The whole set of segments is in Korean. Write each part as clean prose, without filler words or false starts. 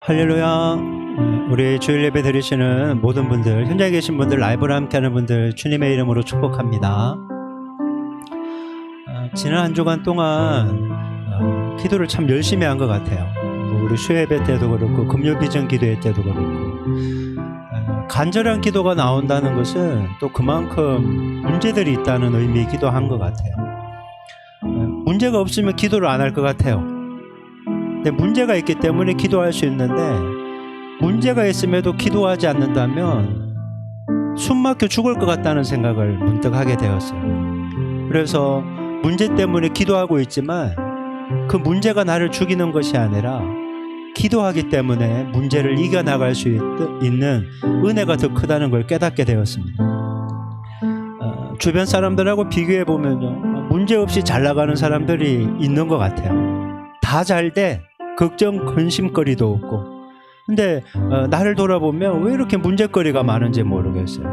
할렐루야. 우리 주일 예배 드리시는 모든 분들, 현장에 계신 분들, 라이브로 함께하는 분들 주님의 이름으로 축복합니다. 지난 한 주간 동안 기도를 참 열심히 한 것 같아요. 우리 수요예배 때도 그렇고 금요비전 기도회 때도 그렇고 간절한 기도가 나온다는 것은 또 그만큼 문제들이 있다는 의미이기도 한 것 같아요. 문제가 없으면 기도를 안 할 것 같아요. 근데 문제가 있기 때문에 기도할 수 있는데, 문제가 있음에도 기도하지 않는다면 숨 막혀 죽을 것 같다는 생각을 문득 하게 되었어요. 그래서 문제 때문에 기도하고 있지만 그 문제가 나를 죽이는 것이 아니라 기도하기 때문에 문제를 이겨나갈 수 있는 은혜가 더 크다는 걸 깨닫게 되었습니다. 주변 사람들하고 비교해 보면요, 문제 없이 잘 나가는 사람들이 있는 것 같아요. 다 잘 돼. 걱정 근심거리도 없고. 근데 나를 돌아보면 왜 이렇게 문제거리가 많은지 모르겠어요.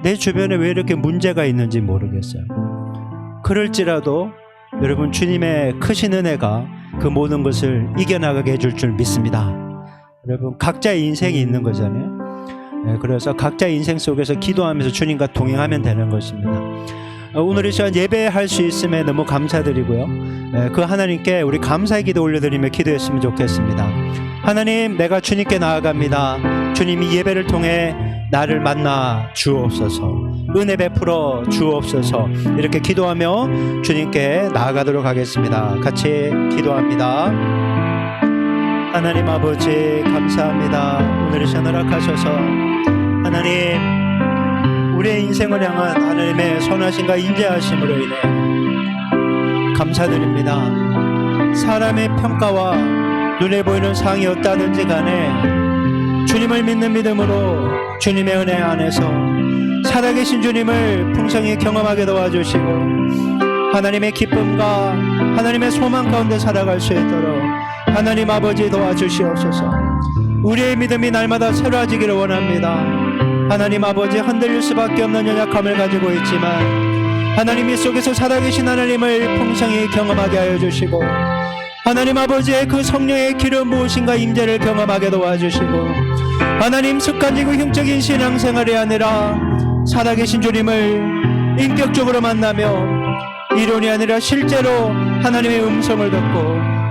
내 주변에 왜 이렇게 문제가 있는지 모르겠어요. 그럴지라도 여러분, 주님의 크신 은혜가 그 모든 것을 이겨나가게 해줄 줄 믿습니다. 여러분, 각자의 인생이 있는 거잖아요. 그래서 각자의 인생 속에서 기도하면서 주님과 동행하면 되는 것입니다. 오늘 이 시간 예배할 수 있음에 너무 감사드리고요. 그 하나님께 우리 감사의 기도 올려드리며 기도했으면 좋겠습니다. 하나님, 내가 주님께 나아갑니다. 주님이 예배를 통해 나를 만나 주옵소서, 은혜 베풀어 주옵소서. 이렇게 기도하며 주님께 나아가도록 하겠습니다. 같이 기도합니다. 하나님 아버지, 감사합니다. 오늘 이 시간 허락하셔서 하나님, 우리의 인생을 향한 하나님의 선하심과 인자하심으로 인해 감사드립니다. 사람의 평가와 눈에 보이는 상이 없다든지 간에 주님을 믿는 믿음으로 주님의 은혜 안에서 살아계신 주님을 풍성히 경험하게 도와주시고 하나님의 기쁨과 하나님의 소망 가운데 살아갈 수 있도록 하나님 아버지 도와주시옵소서. 우리의 믿음이 날마다 새로워지기를 원합니다. 하나님 아버지, 흔들릴 수밖에 없는 연약함을 가지고 있지만 하나님 이 속에서 살아계신 하나님을 풍성히 경험하게 하여 주시고 하나님 아버지의 그 성령의 기름 부으심과 임재를 경험하게 도와주시고 하나님, 습관적이고 흉적인 신앙생활이 아니라 살아계신 주님을 인격적으로 만나며 이론이 아니라 실제로 하나님의 음성을 듣고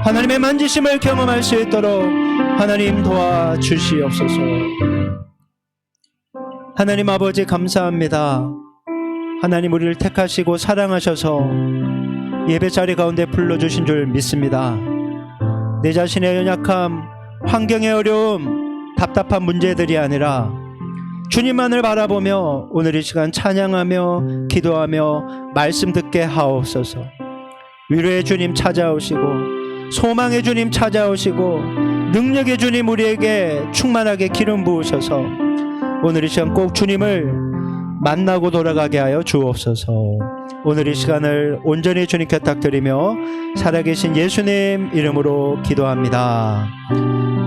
하나님의 만지심을 경험할 수 있도록 하나님 도와주시옵소서. 하나님 아버지, 감사합니다. 하나님, 우리를 택하시고 사랑하셔서 예배자리 가운데 불러주신 줄 믿습니다. 내 자신의 연약함, 환경의 어려움, 답답한 문제들이 아니라 주님만을 바라보며 오늘 이 시간 찬양하며 기도하며 말씀 듣게 하옵소서. 위로의 주님 찾아오시고 소망의 주님 찾아오시고 능력의 주님 우리에게 충만하게 기름 부으셔서 오늘 이 시간 꼭 주님을 만나고 돌아가게 하여 주옵소서. 오늘 이 시간을 온전히 주님께 탁드리며 살아계신 예수님 이름으로 기도합니다.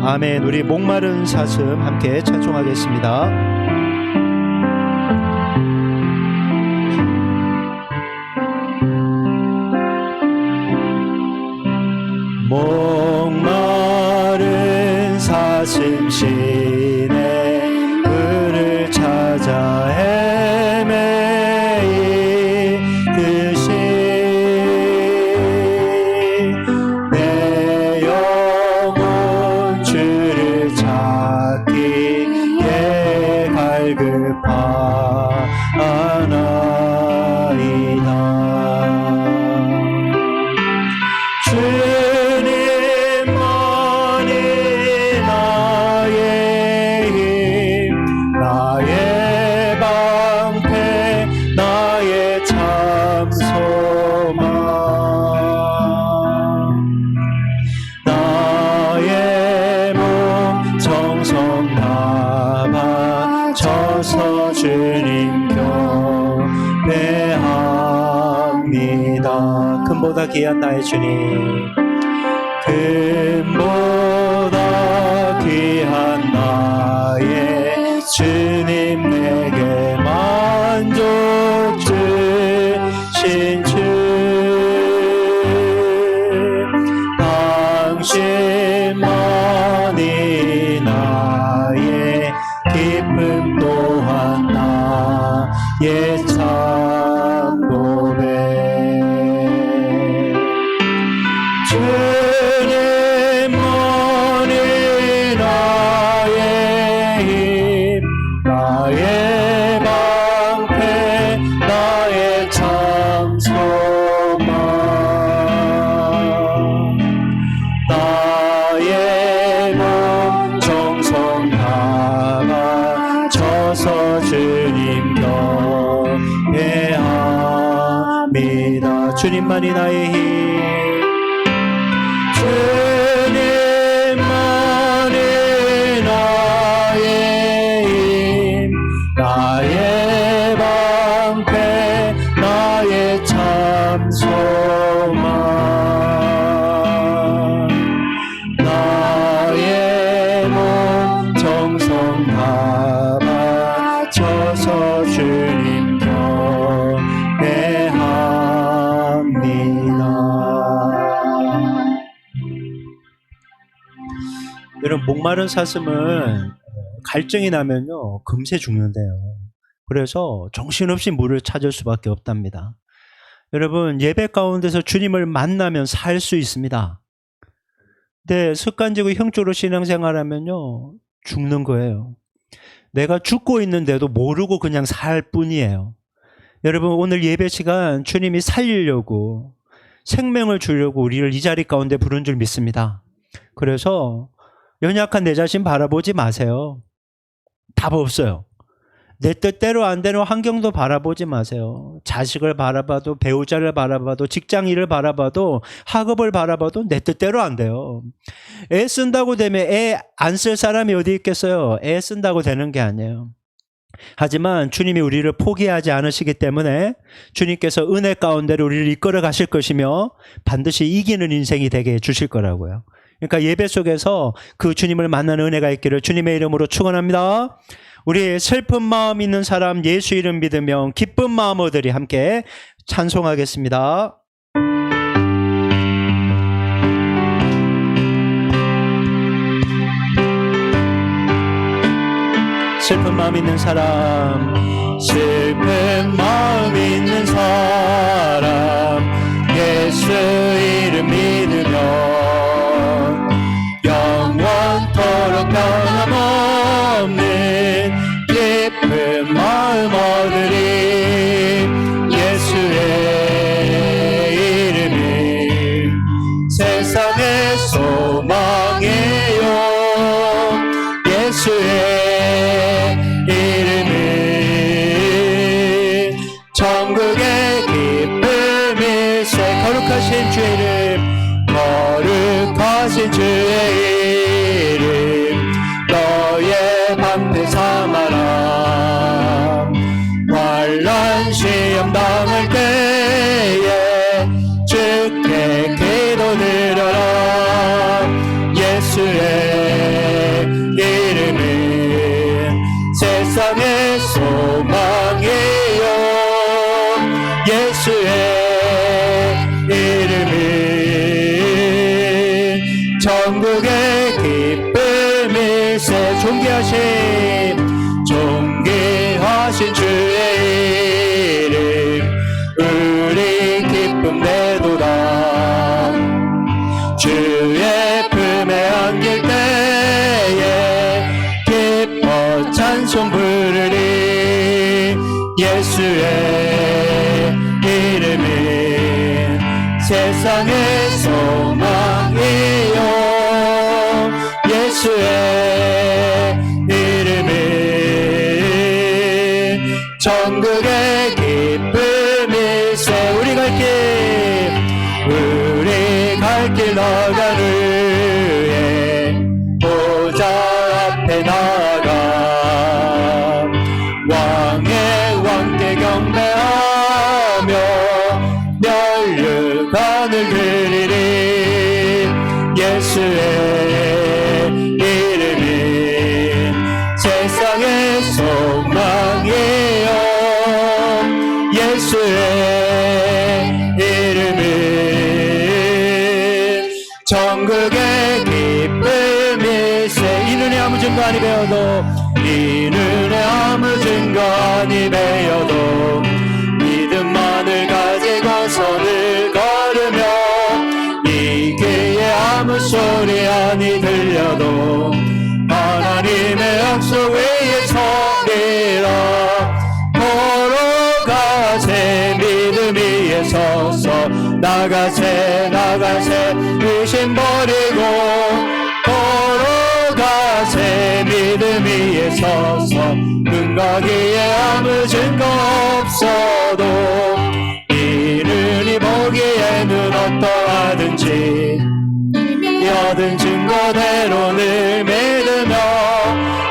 아멘. 우리 목마른 사슴 함께 찬송하겠습니다. 목마른 사슴 시내 그를 찾아 헤매이듯이 내 영혼 주를 찾기에 갈급하나이다. 주님만이 나의 힘, 나의 방패, 나의 참 소망, 나의 몸 정성 다 바쳐서 주님 경배합니다. 금보다 귀한 나의 주님, 금보다 귀한 나의 주님, 내게 만족 주신 주, 당신만이 주님만이 나의 힘. 주님만이 나의 힘, 나의 방패, 나의 참 소망. 나의 몸 정성 다 바쳐서 주님 경배합니다. 여러분, 목마른 사슴은 갈증이 나면요 금세 죽는데요. 그래서 정신없이 물을 찾을 수밖에 없답니다. 여러분, 예배 가운데서 주님을 만나면 살 수 있습니다. 근데 습관적으로 형적으로 신앙생활하면요 죽는 거예요. 내가 죽고 있는데도 모르고 그냥 살 뿐이에요. 여러분, 오늘 예배 시간 주님이 살리려고, 생명을 주려고 우리를 이 자리 가운데 부른 줄 믿습니다. 그래서 연약한 내 자신 바라보지 마세요. 답 없어요. 내 뜻대로 안 되는 환경도 바라보지 마세요. 자식을 바라봐도, 배우자를 바라봐도, 직장인을 바라봐도, 학업을 바라봐도 내 뜻대로 안 돼요. 애 쓴다고 되면 애 안 쓸 사람이 어디 있겠어요? 애 쓴다고 되는 게 아니에요. 하지만 주님이 우리를 포기하지 않으시기 때문에 주님께서 은혜 가운데로 우리를 이끌어 가실 것이며 반드시 이기는 인생이 되게 해주실 거라고요. 그러니까 예배 속에서 그 주님을 만나는 은혜가 있기를 주님의 이름으로 축원합니다. 우리 슬픈 마음 있는 사람 예수 이름 믿으며 기쁜 마음으로들이 함께 찬송하겠습니다. 슬픈 마음 있는 사람, 슬픈 마음 있는 사람, 예수 이름 믿으며 영원토록 변함없는 기쁜 마음 얻으리. 예수의 이름이 세상의 소망이요, 예수의 이름이 천국의 기쁨일세. 거룩하신 주의 이름, 거룩하신 주의 이름, 너의 방패 삼아라. 환난 시험 당할 때에 주께 기도드려라. 예수의 이름은 세상의 소망이요, 예수의 이름은 천국의 기쁨일세. 존귀하신 주의 이름, 우리 기쁨 내도다. 주의 품에 안길 때에 기뻐 찬송 부르리. 예수의 이름은 세상의 소망이요, 예수의 이름은 천국의 기쁨일세. 우리 갈 길 나가르에 보좌 앞에 나가 왕의 왕께 경배하며 멸류관을 드리리. 예수의 이름은 세상의 소망이요, 예수의 이름은 천국의 기쁨일세. 이눈에 아무 증거아니 배어도, 이눈에 아무 증거아니 배어도 믿음만을 가지고 선을 걸으며 이 귀에 아무 소리 아니 들려도 하나님의 약속 위에 서리라. 걸어가세 믿음 위에 서서 나가세 의심 버리고 걸어가세 믿음 위에 서서 눈가기에 아무 증거 없어도 이 눈이 보기에 얻은 증거대로 늘 믿으며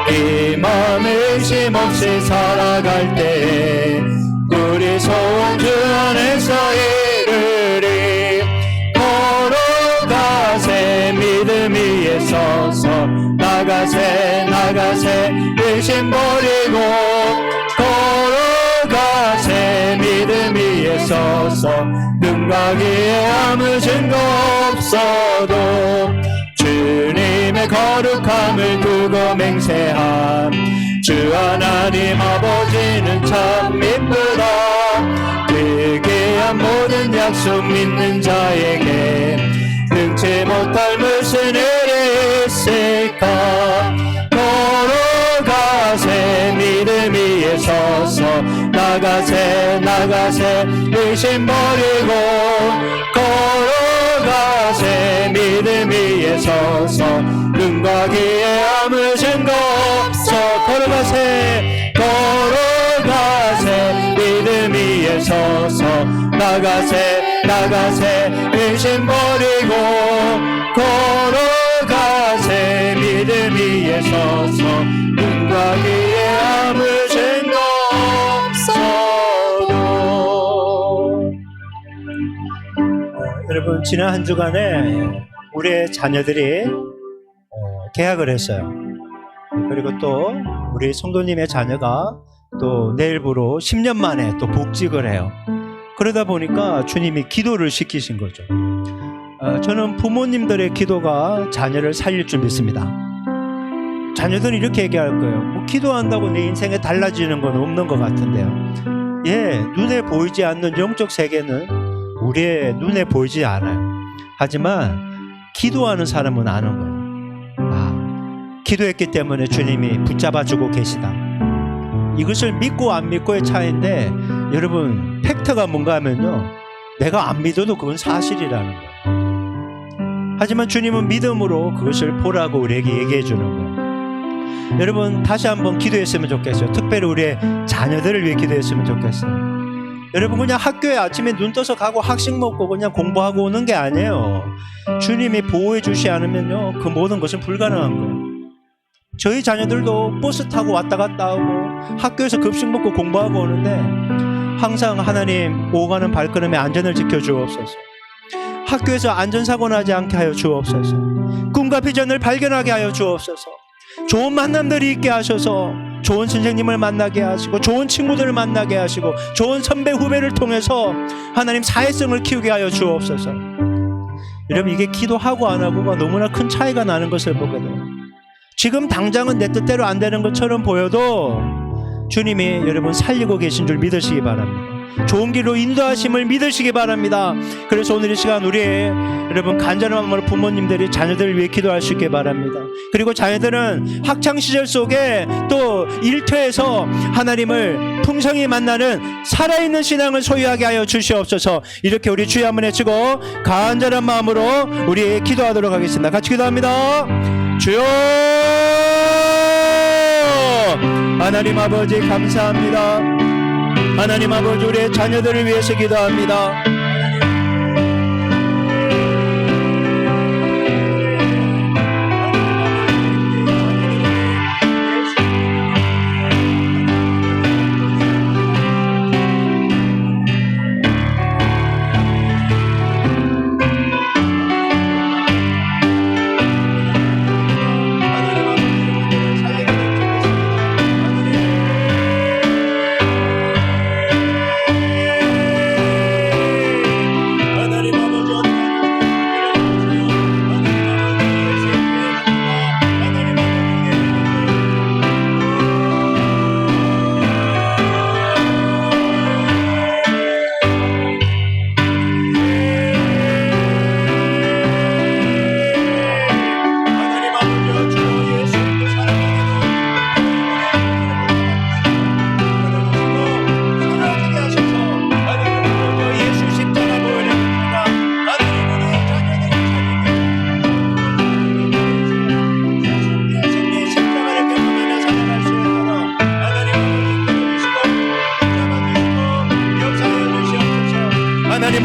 이 마음 의심 없이 살아갈 때 우리 소원 주 안에서 이르리. 걸어가세 믿음 위에 서서 나가세 나가세 의심 버리고 걸어가세 믿음 위에 서서 눈과 귀에 아무 증거 없어도 주님의 거룩함을 두고 맹세함. 주 하나님 아버지는 참 이쁘다. 그귀한 모든 약속 믿는 자에게 능치 못할 무슨 일이 있을까. 걸어가세 믿음 위에 서서 나가세 나가세 의심 버리고 걸어가세 믿음 위에 서서 눈과 귀에 아무 증거 없어. 걸어가세 걸어가세 믿음 위에 서서 나가세 나가세 의심 버리고 걸어가세 믿음 위에 서서 눈과 귀에 아무 증거 없어도. 여러분, 지난 한 주간에 우리의 자녀들이 계약을 했어요. 그리고 또 우리 성도님의 자녀가 또 내일부로 10년 만에 또 복직을 해요. 그러다 보니까 주님이 기도를 시키신 거죠. 저는 부모님들의 기도가 자녀를 살릴 줄 믿습니다. 자녀들은 이렇게 얘기할 거예요. 뭐 기도한다고 내 인생에 달라지는 건 없는 것 같은데요. 예, 눈에 보이지 않는 영적 세계는 우리의 눈에 보이지 않아요. 하지만 기도하는 사람은 아는 거예요. 기도했기 때문에 주님이 붙잡아주고 계시다. 이것을 믿고 안 믿고의 차이인데, 여러분, 팩트가 뭔가 하면요, 내가 안 믿어도 그건 사실이라는 거예요. 하지만 주님은 믿음으로 그것을 보라고 우리에게 얘기해 주는 거예요. 여러분, 다시 한번 기도했으면 좋겠어요. 특별히 우리의 자녀들을 위해 기도했으면 좋겠어요. 여러분, 그냥 학교에 아침에 눈 떠서 가고 학식 먹고 그냥 공부하고 오는 게 아니에요. 주님이 보호해 주시 않으면요, 그 모든 것은 불가능한 거예요. 저희 자녀들도 버스 타고 왔다 갔다 하고 학교에서 급식 먹고 공부하고 오는데 항상 하나님, 오가는 발걸음에 안전을 지켜주옵소서. 학교에서 안전사고 나지 않게 하여 주옵소서. 꿈과 비전을 발견하게 하여 주옵소서. 좋은 만남들이 있게 하셔서 좋은 선생님을 만나게 하시고 좋은 친구들을 만나게 하시고 좋은 선배 후배를 통해서 하나님 사회성을 키우게 하여 주옵소서. 여러분, 이게 기도하고 안 하고가 너무나 큰 차이가 나는 것을 보게 돼요. 지금 당장은 내 뜻대로 안 되는 것처럼 보여도 주님이 여러분 살리고 계신 줄 믿으시기 바랍니다. 좋은 길로 인도하심을 믿으시기 바랍니다. 그래서 오늘 이 시간 우리 여러분 간절한 마음으로 부모님들이 자녀들을 위해 기도할 수 있게 바랍니다. 그리고 자녀들은 학창시절 속에 또 일터에서 하나님을 풍성히 만나는 살아있는 신앙을 소유하게 하여 주시옵소서. 이렇게 우리 주여 한번 외치고 간절한 마음으로 우리 기도하도록 하겠습니다. 같이 기도합니다. 주여, 하나님 아버지 감사합니다. 하나님 아버지, 우리의 자녀들을 위해서 기도합니다.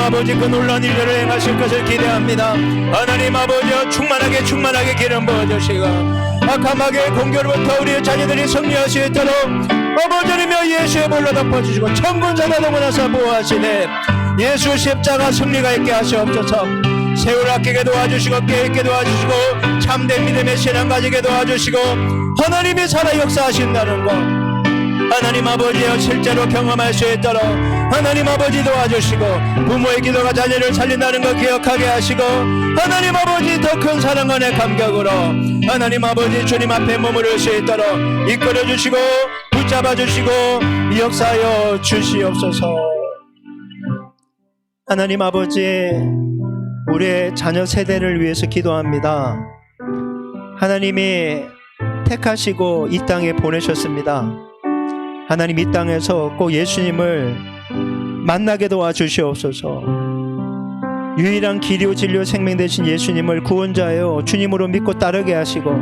하나님 아버지 그 놀라운 일들을 행하실 것을 기대합니다. 하나님 아버지여 충만하게 기름 부어주시고 악함하게 공교로부터 우리의 자녀들이 승리할 수 있도록 아버지님여 예수의 볼로 덮어주시고 천군자가 동원하사 보호하시네. 예수 십자가 승리가 있게 하시옵소서. 세월 아끼게 도와주시고 깨있게 도와주시고 참된 믿음의 신앙 가지게 도와주시고 하나님이 살아 역사하신다는 것 하나님 아버지여 실제로 경험할 수 있도록 하나님 아버지 도와주시고 부모의 기도가 자녀를 살린다는 것 기억하게 하시고 하나님 아버지 더 큰 사랑과 내 감격으로 하나님 아버지 주님 앞에 머무를 수 있도록 이끌어 주시고 붙잡아 주시고 역사하여 주시옵소서. 하나님 아버지 우리의 자녀 세대를 위해서 기도합니다. 하나님이 택하시고 이 땅에 보내셨습니다. 하나님 이 땅에서 꼭 예수님을 만나게 도와주시옵소서. 유일한 길이요 진리요 생명 되신 예수님을 구원자요 주님으로 믿고 따르게 하시고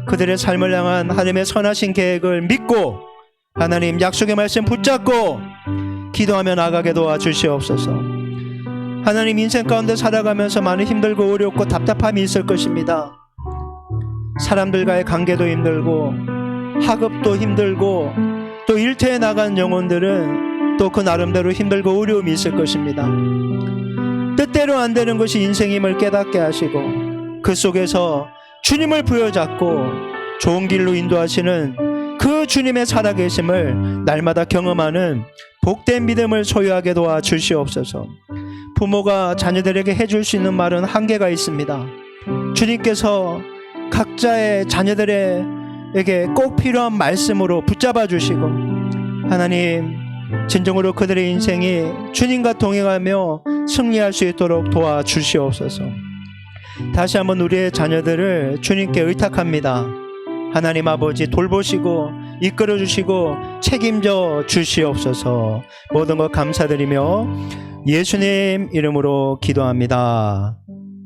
그들의 삶을 향한 하나님의 선하신 계획을 믿고 하나님 약속의 말씀 붙잡고 기도하며 나가게 도와주시옵소서. 하나님 인생 가운데 살아가면서 많이 힘들고 어렵고 답답함이 있을 것입니다. 사람들과의 관계도 힘들고 학업도 힘들고 또 일터에 나간 영혼들은 또 그 나름대로 힘들고 어려움이 있을 것입니다. 뜻대로 안 되는 것이 인생임을 깨닫게 하시고 그 속에서 주님을 부여잡고 좋은 길로 인도하시는 그 주님의 살아계심을 날마다 경험하는 복된 믿음을 소유하게 도와주시옵소서. 부모가 자녀들에게 해줄 수 있는 말은 한계가 있습니다. 주님께서 각자의 자녀들에게 꼭 필요한 말씀으로 붙잡아 주시고 하나님 진정으로 그들의 인생이 주님과 동행하며 승리할 수 있도록 도와주시옵소서. 다시 한번 우리의 자녀들을 주님께 의탁합니다. 하나님 아버지 돌보시고 이끌어 주시고 책임져 주시옵소서. 모든 것 감사드리며 예수님 이름으로 기도합니다.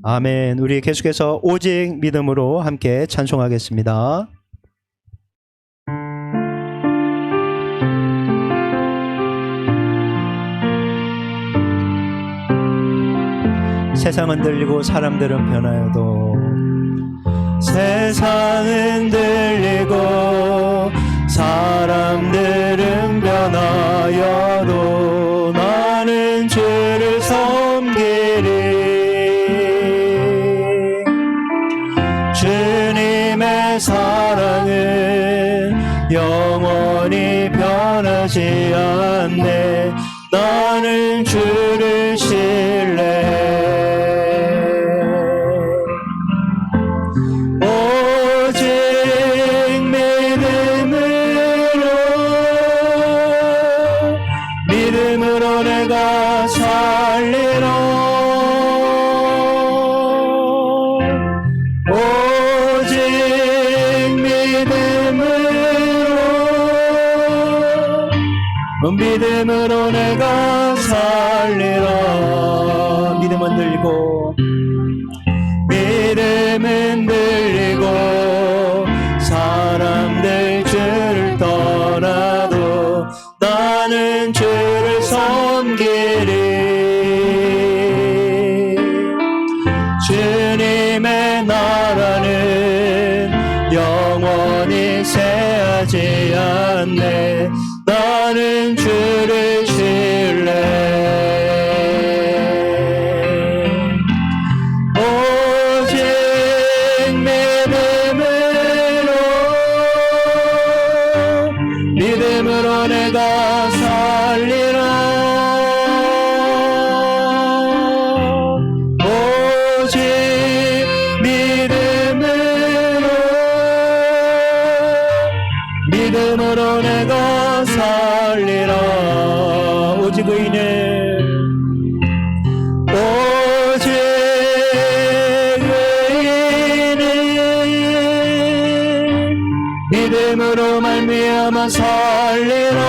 아멘. 우리 계속해서 오직 믿음으로 함께 찬송하겠습니다. 세상은 들리고 사람들은 변하여도 세상은 들리고 사람들은 변하여도 나는 주를 섬기리. 주님의 사랑은 영원히 변하지 않네. 나는 주를 신뢰. 내가 살리라. 오직 믿음으로 내가 살리라. 믿음은 들리고 사람들 주를 떠나도 나는 주를 섬기리. 주님의 나라는 영원히 새하지 않네. 나는 주를 신뢰. 믿음으로 내가 살리라. 오직 믿음으로 내가 살리라. 오직 의인은 믿음으로 말미암아 살리라.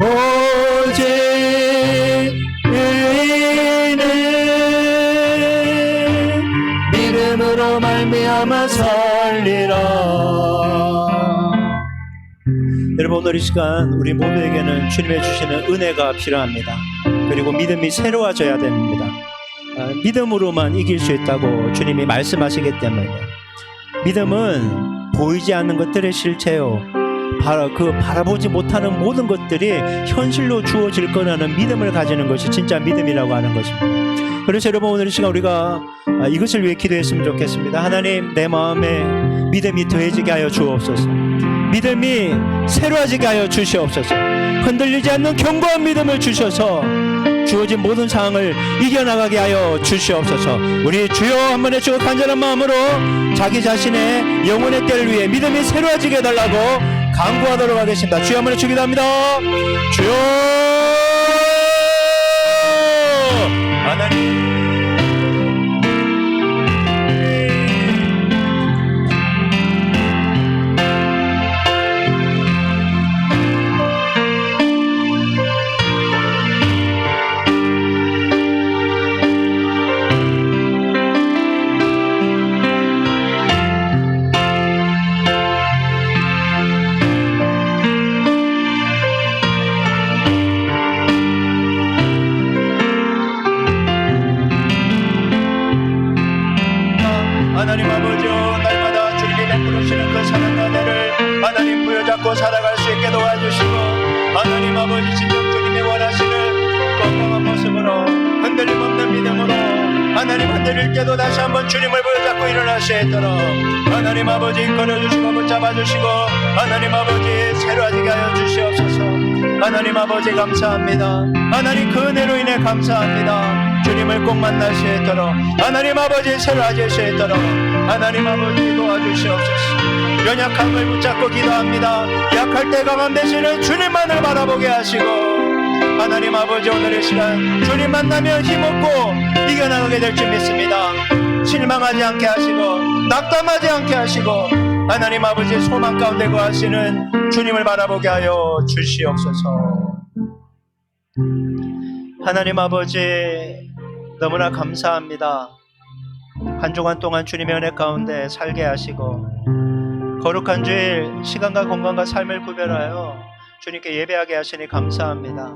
오직 의인은 믿음으로 말미암아 살리라. 여러분, 오늘 이 시간 우리 모두에게는 주님의 주시는 은혜가 필요합니다. 그리고 믿음이 새로워져야 됩니다. 믿음으로만 이길 수 있다고 주님이 말씀하시기 때문에, 믿음은 보이지 않는 것들의 실체요, 바라보지 못하는 모든 것들이 현실로 주어질 거라는 믿음을 가지는 것이 진짜 믿음이라고 하는 것입니다. 그래서 여러분, 오늘 이 시간 우리가 이것을 위해 기도했으면 좋겠습니다. 하나님, 내 마음에 믿음이 더해지게 하여 주옵소서. 믿음이 새로워지게 하여 주시옵소서. 흔들리지 않는 견고한 믿음을 주셔서 주어진 모든 상황을 이겨나가게 하여 주시옵소서. 우리 주여 한번 해주고 간절한 마음으로 자기 자신의 영혼의 때를 위해 믿음이 새로워지게 해달라고 간구하도록 하겠습니다. 주여 한번 해주기도 합니다. 주여 하나님, 하나님 아버지여, 날마다 주님이 베풀으시는 그 사랑과 은혜를 하나님 부여잡고 살아갈 수 있게 도와주시고, 하나님 아버지 진정 주님이 원하시는 건강한 모습으로 흔들림 없는 믿음으로 하나님 흔들릴 때도 다시 한번 주님을 부여잡고 일어날 수 있도록 하나님 아버지 이끌어주시고 붙잡아주시고 하나님 아버지 새로워지게 하여 주시옵소서. 하나님 아버지 감사합니다. 하나님 그 은혜로 인해 감사합니다. 주님을 꼭 만날 수 있도록 하나님 아버지 새로워질 수 있도록 하나님 아버지 도와주시옵소서. 연약함을 붙잡고 기도합니다. 약할 때 강한 대신은 주님만을 바라보게 하시고, 하나님 아버지 오늘의 시간 주님 만나면 힘없고 이겨나가게 될 줄 믿습니다. 실망하지 않게 하시고 낙담하지 않게 하시고 하나님 아버지 소망 가운데 거하시는 주님을 바라보게 하여 주시옵소서. 하나님 아버지 너무나 감사합니다. 한 주간 동안 주님의 은혜 가운데 살게 하시고 거룩한 주일 시간과 공간과 삶을 구별하여 주님께 예배하게 하시니 감사합니다.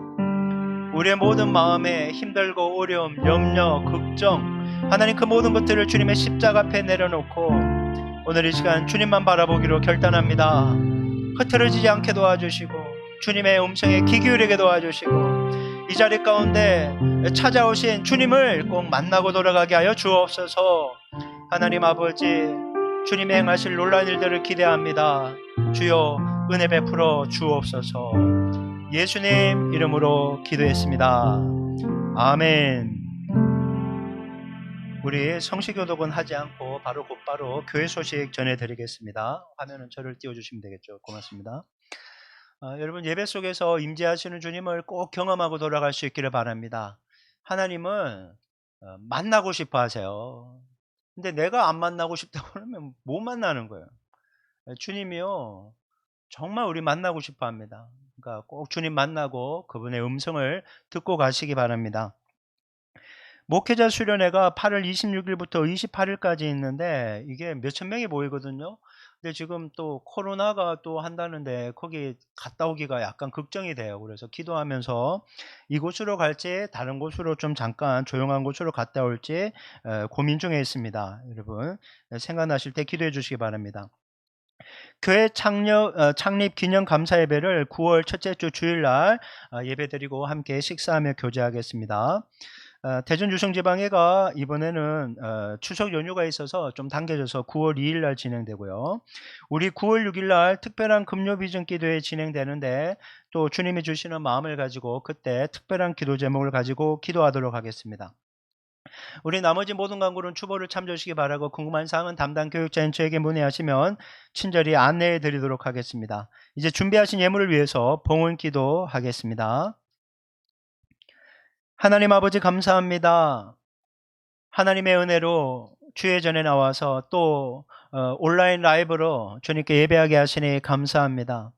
우리의 모든 마음에 힘들고 어려움, 염려, 걱정, 하나님 그 모든 것들을 주님의 십자가 앞에 내려놓고 오늘 이 시간 주님만 바라보기로 결단합니다. 흐트러지지 않게 도와주시고 주님의 음성에 귀 기울이게 도와주시고 이 자리 가운데 찾아오신 주님을 꼭 만나고 돌아가게 하여 주옵소서. 하나님 아버지 주님의 행하실 놀라운 일들을 기대합니다. 주여 은혜 베풀어 주옵소서. 예수님 이름으로 기도했습니다. 아멘. 우리 성시교독은 하지 않고 곧바로 교회 소식 전해드리겠습니다. 화면은 저를 띄워주시면 되겠죠. 고맙습니다. 여러분, 예배 속에서 임재하시는 주님을 꼭 경험하고 돌아갈 수 있기를 바랍니다. 하나님은 만나고 싶어 하세요. 근데 내가 안 만나고 싶다고 그러면 못 만나는 거예요. 주님이요 정말 우리 만나고 싶어 합니다. 그러니까 꼭 주님 만나고 그분의 음성을 듣고 가시기 바랍니다. 목회자 수련회가 8월 26일부터 28일까지 있는데 이게 몇천 명이 모이거든요. 근데 지금 또 코로나가 또 한다는데 거기 갔다 오기가 약간 걱정이 돼요. 그래서 기도하면서 이곳으로 갈지 다른 곳으로 좀 잠깐 조용한 곳으로 갔다 올지 고민 중에 있습니다. 여러분 생각나실 때 기도해 주시기 바랍니다. 교회 창립 기념 감사 예배를 9월 첫째 주 주일날 예배드리고 함께 식사하며 교제하겠습니다. 대전유성지방회가 이번에는 추석 연휴가 있어서 좀 당겨져서 9월 2일날 진행되고요. 우리 9월 6일날 특별한 금요비전 기도회 진행되는데 또 주님이 주시는 마음을 가지고 그때 특별한 기도 제목을 가지고 기도하도록 하겠습니다. 우리 나머지 모든 강구는 추보를 참조하시기 바라고 궁금한 사항은 담당 교육자인 저에게 문의하시면 친절히 안내해 드리도록 하겠습니다. 이제 준비하신 예물을 위해서 봉헌 기도하겠습니다. 하나님 아버지 감사합니다. 하나님의 은혜로 주의 전에 나와서 또 온라인 라이브로 주님께 예배하게 하시니 감사합니다.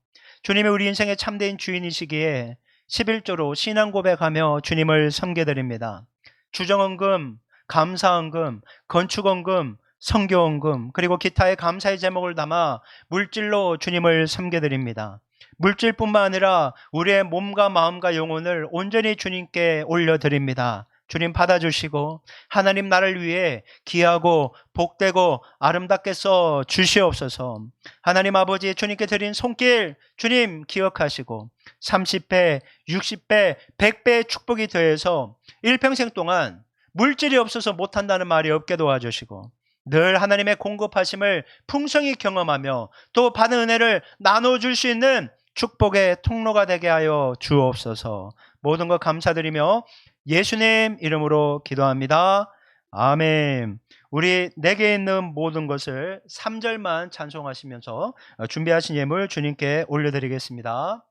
주님이 우리 인생의 참된 주인이시기에 11조로 신앙 고백하며 주님을 섬겨드립니다. 주정헌금, 감사헌금, 건축헌금, 선교헌금 그리고 기타의 감사의 제목을 담아 물질로 주님을 섬겨드립니다. 물질뿐만 아니라 우리의 몸과 마음과 영혼을 온전히 주님께 올려드립니다. 주님 받아주시고 하나님 나를 위해 귀하고 복되고 아름답게 써 주시옵소서. 하나님 아버지, 주님께 드린 손길 주님 기억하시고 30배, 60배, 100배의 축복이 더해서 일평생 동안 물질이 없어서 못한다는 말이 없게 도와주시고 늘 하나님의 공급하심을 풍성히 경험하며 또 받은 은혜를 나눠줄 수 있는 축복의 통로가 되게 하여 주옵소서. 모든 것 감사드리며 예수님 이름으로 기도합니다. 아멘. 우리 내게 있는 모든 것을 3절만 찬송하시면서 준비하신 예물 주님께 올려드리겠습니다.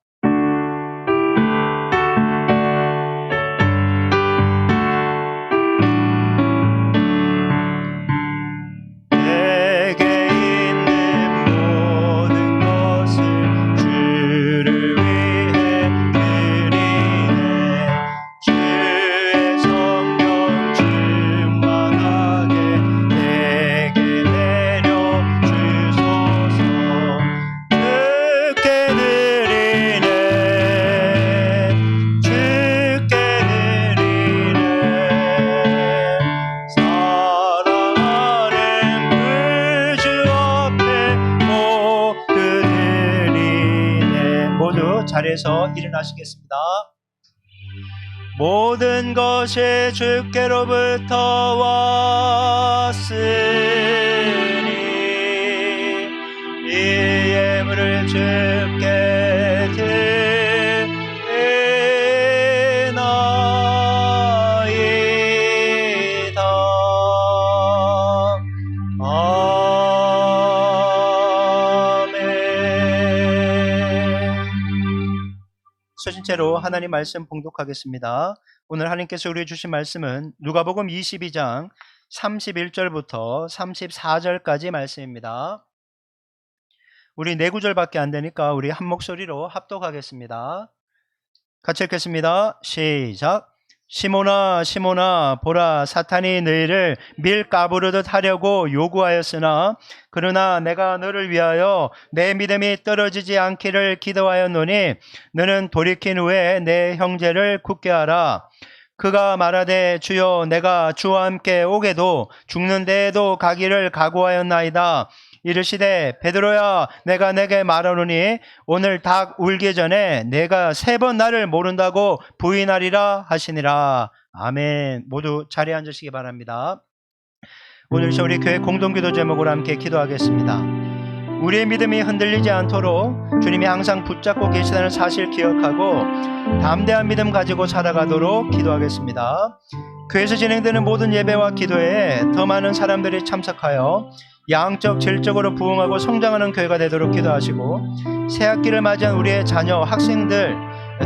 자리에서 일어나시겠습니다. 모든 것이 주께로부터 왔으니 이 예물을 주께 드리나이다. 서신체로 하나님 말씀 봉독하겠습니다. 오늘 하나님께서 우리에게 주신 말씀은 누가복음 22장 31절부터 34절까지 말씀입니다. 우리 4구절밖에 안 되니까 우리 한 목소리로 합독하겠습니다. 같이 읽겠습니다. 시작. 시몬아 시몬아 보라, 사탄이 너희를 밀 까부르듯 하려고 요구하였으나 그러나 내가 너를 위하여 내 믿음이 떨어지지 않기를 기도하였노니 너는 돌이킨 후에 내 형제를 굳게 하라. 그가 말하되 주여 내가 주와 함께 오게도 죽는 데에도 가기를 각오하였나이다. 이르시되 베드로야 내가 내게 말하노니 오늘 닭 울기 전에 내가 3번 나를 모른다고 부인하리라 하시니라. 아멘. 모두 자리에 앉으시기 바랍니다. 오늘 우리 교회 공동기도 제목으로 함께 기도하겠습니다. 우리의 믿음이 흔들리지 않도록 주님이 항상 붙잡고 계시다는 사실 기억하고 담대한 믿음 가지고 살아가도록 기도하겠습니다. 교회에서 진행되는 모든 예배와 기도에 더 많은 사람들이 참석하여 양적 질적으로 부흥하고 성장하는 교회가 되도록 기도하시고 새학기를 맞이한 우리의 자녀, 학생들,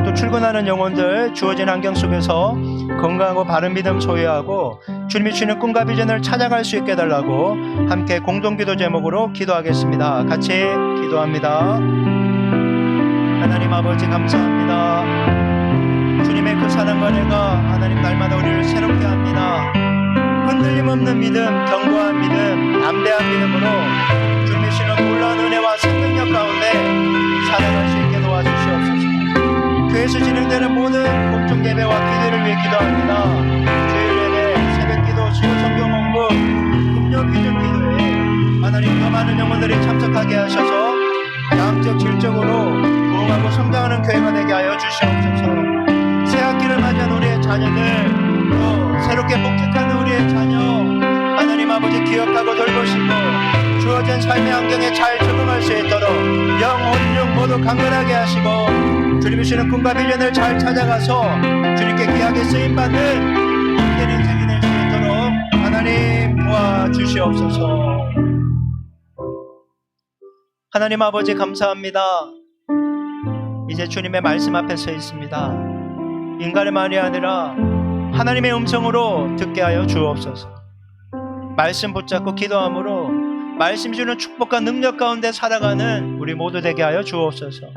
또 출근하는 영혼들 주어진 환경 속에서 건강하고 바른 믿음 소유하고 주님이 주시는 꿈과 비전을 찾아갈 수 있게 해달라고 함께 공동기도 제목으로 기도하겠습니다. 같이 기도합니다. 하나님 아버지 감사합니다. 주님의 그 사랑과 은혜가 하나님 날마다 우리를 새롭게 합니다. 흔들림 없는 믿음, 견고한 믿음, 담대한 믿음으로 주님이 주시는 놀라운 은혜와 생명력 가운데 살아갈 수 있게 도와주시옵소서. 교회에서 진행되는 모든 공통 예배와 기도를 위해 기도합니다. 주일 예배, 새벽 기도, 수요 성경 공부, 금요 비전 기도에 하나님 더 많은 영혼들이 참석하게 하셔서 양적 질적으로 부흥하고 성장하는 교회가 되게 하여 주시옵소서. 새학기를 맞이한 우리의 자녀들, 또 새롭게 복직하는 우리의 자녀 하나님 아버지 기억하고 돌보시고 주어진 삶의 환경에 잘 적응할 수 있도록 영, 혼, 육 모두 강건하게 하시고 주님이 주시는 꿈과 비전을 잘 찾아가서 주님께 귀하게 쓰임받는 복된 인생이 될 수 있도록 하나님 도와주시옵소서. 하나님 아버지 감사합니다. 이제 주님의 말씀 앞에 서 있습니다. 인간의 말이 아니라 하나님의 음성으로 듣게 하여 주옵소서. 말씀 붙잡고 기도함으로 말씀 주는 축복과 능력 가운데 살아가는 우리 모두 되게 하여 주옵소서.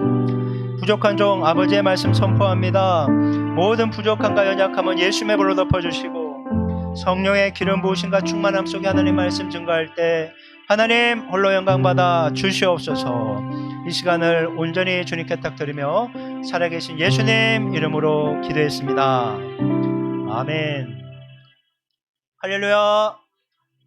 부족한 종 아버지의 말씀 선포합니다. 모든 부족함과 연약함은 예수님의 불로 덮어주시고 성령의 기름 부으심과 충만함 속에 하나님 말씀 증거할 때 하나님 홀로 영광받아 주시옵소서. 이 시간을 온전히 주님께 딱 드리며 살아계신 예수님 이름으로 기도했습니다. 아멘. 할렐루야.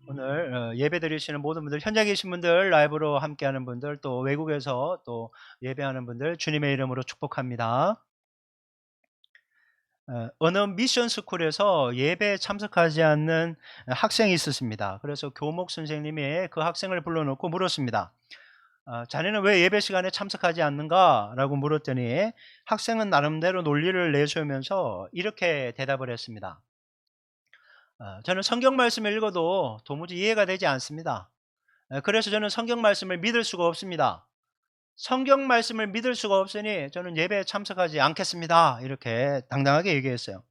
오늘 예배 드리시는 모든 분들, 현장에 계신 분들, 라이브로 함께하는 분들, 또 외국에서 또 예배하는 분들 주님의 이름으로 축복합니다. 어느 미션 스쿨에서 예배에 참석하지 않는 학생이 있었습니다. 그래서 교목 선생님이 그 학생을 불러놓고 물었습니다. 자네는 왜 예배 시간에 참석하지 않는가? 라고 물었더니 학생은 나름대로 논리를 내세우면서 이렇게 대답을 했습니다. 저는 성경 말씀을 읽어도 도무지 이해가 되지 않습니다. 그래서 저는 성경 말씀을 믿을 수가 없습니다. 성경 말씀을 믿을 수가 없으니 저는 예배에 참석하지 않겠습니다. 이렇게 당당하게 얘기했어요.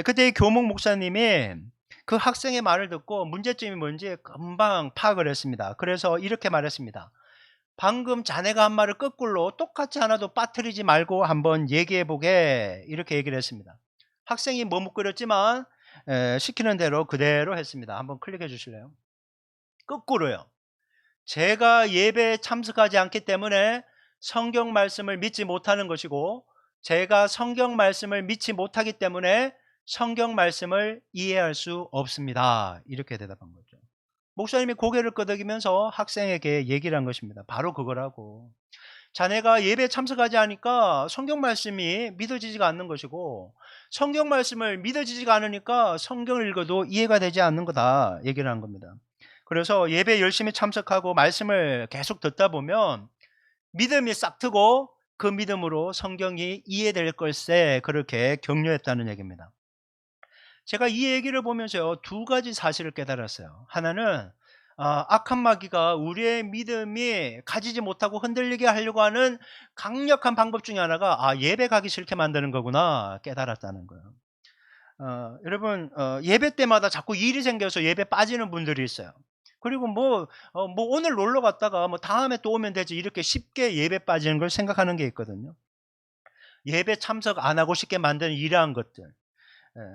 그때 교목 목사님이 그 학생의 말을 듣고 문제점이 뭔지 금방 파악을 했습니다. 그래서 이렇게 말했습니다. 방금 자네가 한 말을 거꾸로 똑같이 하나도 빠뜨리지 말고 한번 얘기해보게, 이렇게 얘기를 했습니다. 학생이 머뭇거렸지만 시키는 대로 그대로 했습니다. 한번 클릭해 주실래요? 거꾸로요. 제가 예배에 참석하지 않기 때문에 성경 말씀을 믿지 못하는 것이고, 제가 성경 말씀을 믿지 못하기 때문에 성경 말씀을 이해할 수 없습니다. 이렇게 대답한 거죠. 목사님이 고개를 끄덕이면서 학생에게 얘기를 한 것입니다. 바로 그거라고. 자네가 예배에 참석하지 않으니까 성경 말씀이 믿어지지가 않는 것이고, 성경 말씀을 믿어지지가 않으니까 성경을 읽어도 이해가 되지 않는 거다, 얘기를 한 겁니다. 그래서 예배에 열심히 참석하고 말씀을 계속 듣다 보면 믿음이 싹트고 그 믿음으로 성경이 이해될 걸세, 그렇게 격려했다는 얘기입니다. 제가 이 얘기를 보면서요, 두 가지 사실을 깨달았어요. 하나는 악한 마귀가 우리의 믿음이 가지지 못하고 흔들리게 하려고 하는 강력한 방법 중에 하나가 예배 가기 싫게 만드는 거구나 깨달았다는 거예요. 여러분, 예배 때마다 자꾸 일이 생겨서 예배 빠지는 분들이 있어요. 그리고 오늘 놀러 갔다가 다음에 또 오면 되지, 이렇게 쉽게 예배 빠지는 걸 생각하는 게 있거든요. 예배 참석 안 하고 싶게 만드는 이러한 것들.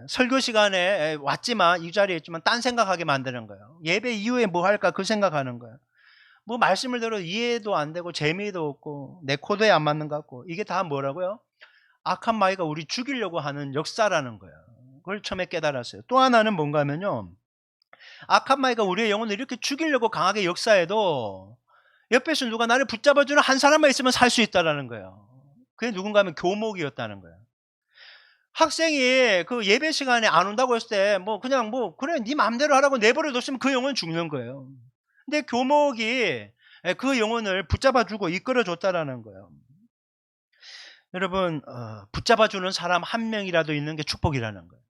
설교 시간에 왔지만, 이 자리에 있지만 딴 생각하게 만드는 거예요. 예배 이후에 뭐 할까 그 생각하는 거예요. 말씀을 들어도 이해도 안 되고 재미도 없고 내 코드에 안 맞는 것 같고, 이게 다 뭐라고요? 악한 마귀가 우리 죽이려고 하는 역사라는 거예요. 그걸 처음에 깨달았어요. 또 하나는 뭔가 하면요, 악한 마귀가 우리의 영혼을 이렇게 죽이려고 강하게 역사해도 옆에서 누가 나를 붙잡아주는 한 사람만 있으면 살 수 있다는 거예요. 그게 누군가 하면 교목이었다는 거예요. 학생이 그 예배 시간에 안 온다고 했을 때 그냥 그래 네 마음대로 하라고 내버려 뒀으면 그 영혼은 죽는 거예요. 근데 교목이 그 영혼을 붙잡아주고 이끌어줬다라는 거예요. 여러분, 붙잡아주는 사람 한 명이라도 있는 게 축복이라는 거예요.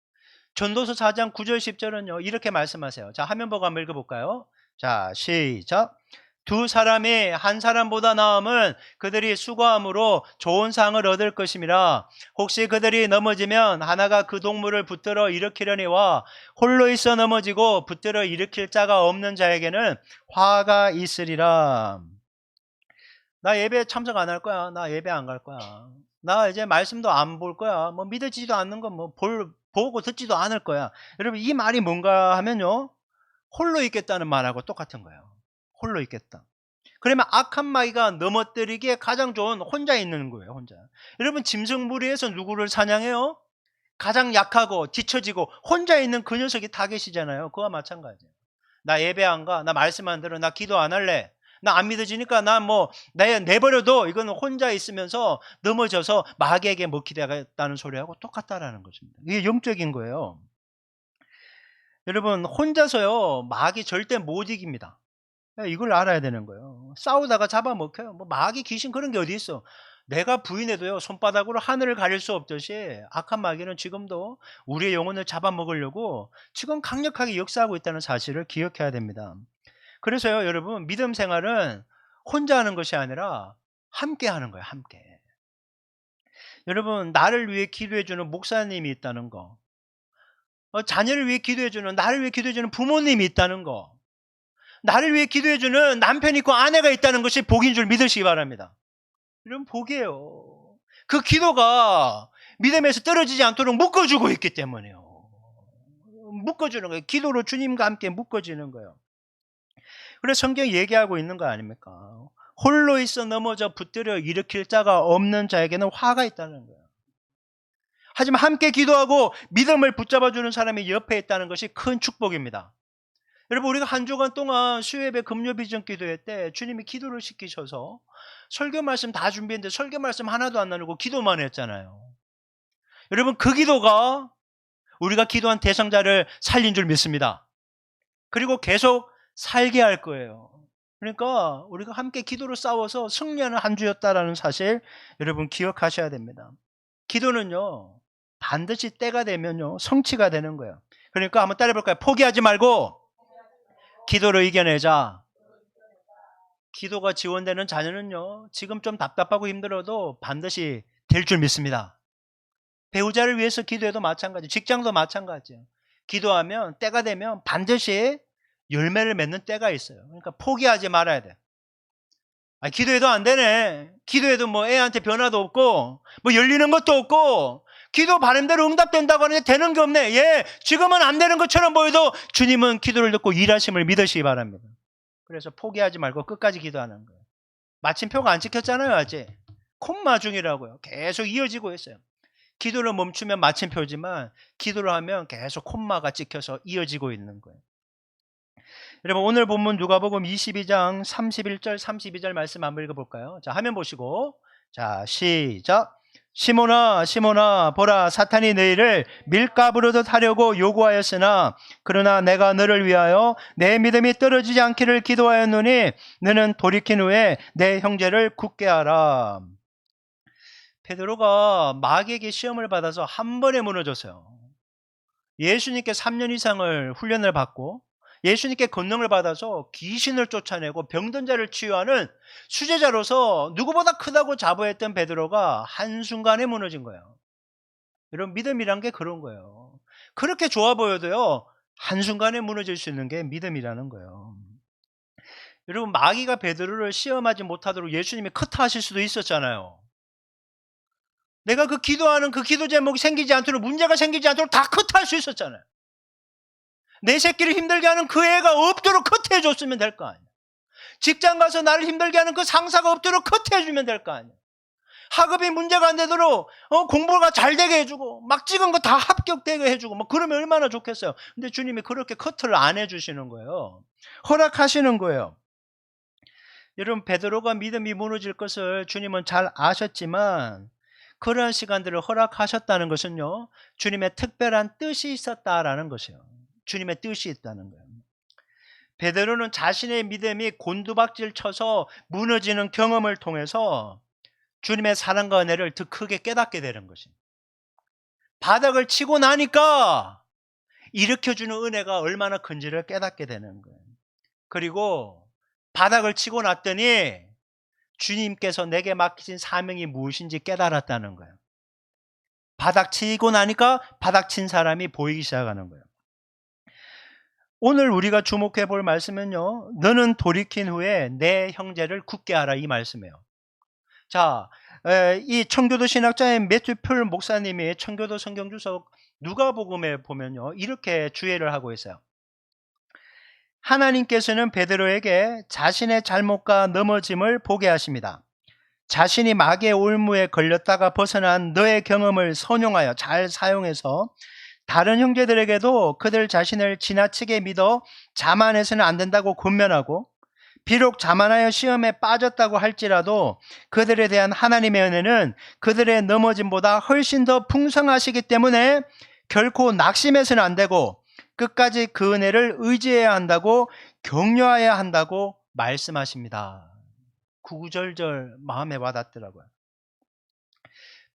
전도서 4장 9절 10절은요 이렇게 말씀하세요. 자, 화면 보고 한번 읽어볼까요? 자, 시작. 두 사람이 한 사람보다 나음은 그들이 수고함으로 좋은 상을 얻을 것임이라. 혹시 그들이 넘어지면 하나가 그 동물을 붙들어 일으키려니와 홀로 있어 넘어지고 붙들어 일으킬 자가 없는 자에게는 화가 있으리라. 나 예배 참석 안 할 거야. 나 예배 안 갈 거야. 나 이제 말씀도 안 볼 거야. 믿어지지도 않는 건 보고 듣지도 않을 거야. 여러분, 이 말이 뭔가 하면요, 홀로 있겠다는 말하고 똑같은 거예요. 홀로 있겠다. 그러면 악한 마귀가 넘어뜨리기에 가장 좋은 혼자 있는 거예요. 혼자. 여러분, 짐승무리에서 누구를 사냥해요? 가장 약하고 뒤처지고 혼자 있는 그 녀석이 타겟이잖아요. 그와 마찬가지예요. 나 예배 안 가. 나 말씀 안 들어. 나 기도 안 할래. 나 안 믿어지니까 나 내버려둬. 이거는 혼자 있으면서 넘어져서 마귀에게 먹히 되겠다는 소리하고 똑같다라는 것입니다. 이게 영적인 거예요. 여러분, 혼자서요 마귀 절대 못 이깁니다. 이걸 알아야 되는 거예요. 싸우다가 잡아먹혀요. 마귀 귀신 그런 게 어디 있어. 내가 부인해도요 손바닥으로 하늘을 가릴 수 없듯이 악한 마귀는 지금도 우리의 영혼을 잡아먹으려고 지금 강력하게 역사하고 있다는 사실을 기억해야 됩니다. 그래서요 여러분, 믿음 생활은 혼자 하는 것이 아니라 함께 하는 거예요. 함께. 여러분, 나를 위해 기도해주는 목사님이 있다는 거, 자녀를 위해 기도해주는, 나를 위해 기도해주는 부모님이 있다는 거, 나를 위해 기도해주는 남편이 있고 아내가 있다는 것이 복인 줄 믿으시기 바랍니다. 이런 복이에요. 그 기도가 믿음에서 떨어지지 않도록 묶어주고 있기 때문에요. 묶어주는 거예요. 기도로 주님과 함께 묶어지는 거예요. 그래서 성경이 얘기하고 있는 거 아닙니까? 홀로 있어 넘어져 붙들어 일으킬 자가 없는 자에게는 화가 있다는 거예요. 하지만 함께 기도하고 믿음을 붙잡아주는 사람이 옆에 있다는 것이 큰 축복입니다. 여러분, 우리가 한 주간 동안 수요예배 금요 비전 기도회 때 주님이 기도를 시키셔서 설교 말씀 다 준비했는데 설교 말씀 하나도 안 나누고 기도만 했잖아요. 여러분, 그 기도가 우리가 기도한 대상자를 살린 줄 믿습니다. 그리고 계속 살게 할 거예요. 그러니까 우리가 함께 기도로 싸워서 승리하는 한 주였다라는 사실 여러분 기억하셔야 됩니다. 기도는요, 반드시 때가 되면요 성취가 되는 거예요. 그러니까 한번 따라해볼까요? 포기하지 말고 기도로 이겨내자. 기도가 지원되는 자녀는요, 지금 좀 답답하고 힘들어도 반드시 될 줄 믿습니다. 배우자를 위해서 기도해도 마찬가지, 직장도 마찬가지예요. 기도하면 때가 되면 반드시 열매를 맺는 때가 있어요. 그러니까 포기하지 말아야 돼. 기도해도 안 되네. 기도해도 뭐 애한테 변화도 없고 뭐 열리는 것도 없고 기도 바람대로 응답된다고 하는데 되는 게 없네. 예, 지금은 안 되는 것처럼 보여도 주님은 기도를 듣고 일하심을 믿으시기 바랍니다. 그래서 포기하지 말고 끝까지 기도하는 거예요. 마침표가 안 찍혔잖아요, 아직. 콤마 중이라고요. 계속 이어지고 있어요. 기도를 멈추면 마침표지만 기도를 하면 계속 콤마가 찍혀서 이어지고 있는 거예요. 여러분, 오늘 본문 누가복음 22장 31절 32절 말씀 한번 읽어볼까요? 자, 화면 보시고, 자, 시작. 시몬아 시몬아 보라, 사탄이 너희를 밀가부르듯 하려고 요구하였으나 그러나 내가 너를 위하여 내 믿음이 떨어지지 않기를 기도하였노니 너는 돌이킨 후에 내 형제를 굳게 하라. 베드로가 마귀에게 시험을 받아서 한 번에 무너졌어요. 예수님께 3년 이상을 훈련을 받고 예수님께 권능을 받아서 귀신을 쫓아내고 병든 자를 치유하는 수제자로서 누구보다 크다고 자부했던 베드로가 한순간에 무너진 거예요. 여러분, 믿음이란 게 그런 거예요. 그렇게 좋아 보여도요, 한순간에 무너질 수 있는 게 믿음이라는 거예요. 여러분, 마귀가 베드로를 시험하지 못하도록 예수님이 커트하실 수도 있었잖아요. 내가 그 기도하는 그 기도 제목이 생기지 않도록, 문제가 생기지 않도록 다 커트할 수 있었잖아요. 내 새끼를 힘들게 하는 그 애가 없도록 커트해 줬으면 될 거 아니야. 직장 가서 나를 힘들게 하는 그 상사가 없도록 커트해 주면 될 거 아니야. 학업이 문제가 안 되도록 공부가 잘 되게 해주고 막 찍은 거 다 합격되게 해주고 막 그러면 얼마나 좋겠어요. 근데 주님이 그렇게 커트를 안 해주시는 거예요. 허락하시는 거예요. 여러분, 베드로가 믿음이 무너질 것을 주님은 잘 아셨지만 그러한 시간들을 허락하셨다는 것은요, 주님의 특별한 뜻이 있었다라는 것이에요. 주님의 뜻이 있다는 거예요. 베드로는 자신의 믿음이 곤두박질 쳐서 무너지는 경험을 통해서 주님의 사랑과 은혜를 더 크게 깨닫게 되는 것입니다. 바닥을 치고 나니까 일으켜주는 은혜가 얼마나 큰지를 깨닫게 되는 거예요. 그리고 바닥을 치고 났더니 주님께서 내게 맡기신 사명이 무엇인지 깨달았다는 거예요. 바닥 치고 나니까 바닥 친 사람이 보이기 시작하는 거예요. 오늘 우리가 주목해 볼 말씀은요, 너는 돌이킨 후에 내 형제를 굳게 하라, 이 말씀이에요. 자, 이 청교도 신학자인 매튜 풀 목사님이 청교도 성경주석 누가복음에 보면요, 이렇게 주의를 하고 있어요. 하나님께서는 베드로에게 자신의 잘못과 넘어짐을 보게 하십니다. 자신이 마귀의 올무에 걸렸다가 벗어난 너의 경험을 선용하여 잘 사용해서 다른 형제들에게도 그들 자신을 지나치게 믿어 자만해서는 안 된다고 권면하고, 비록 자만하여 시험에 빠졌다고 할지라도 그들에 대한 하나님의 은혜는 그들의 넘어짐보다 훨씬 더 풍성하시기 때문에 결코 낙심해서는 안 되고 끝까지 그 은혜를 의지해야 한다고, 격려해야 한다고 말씀하십니다. 구구절절 마음에 와닿더라고요.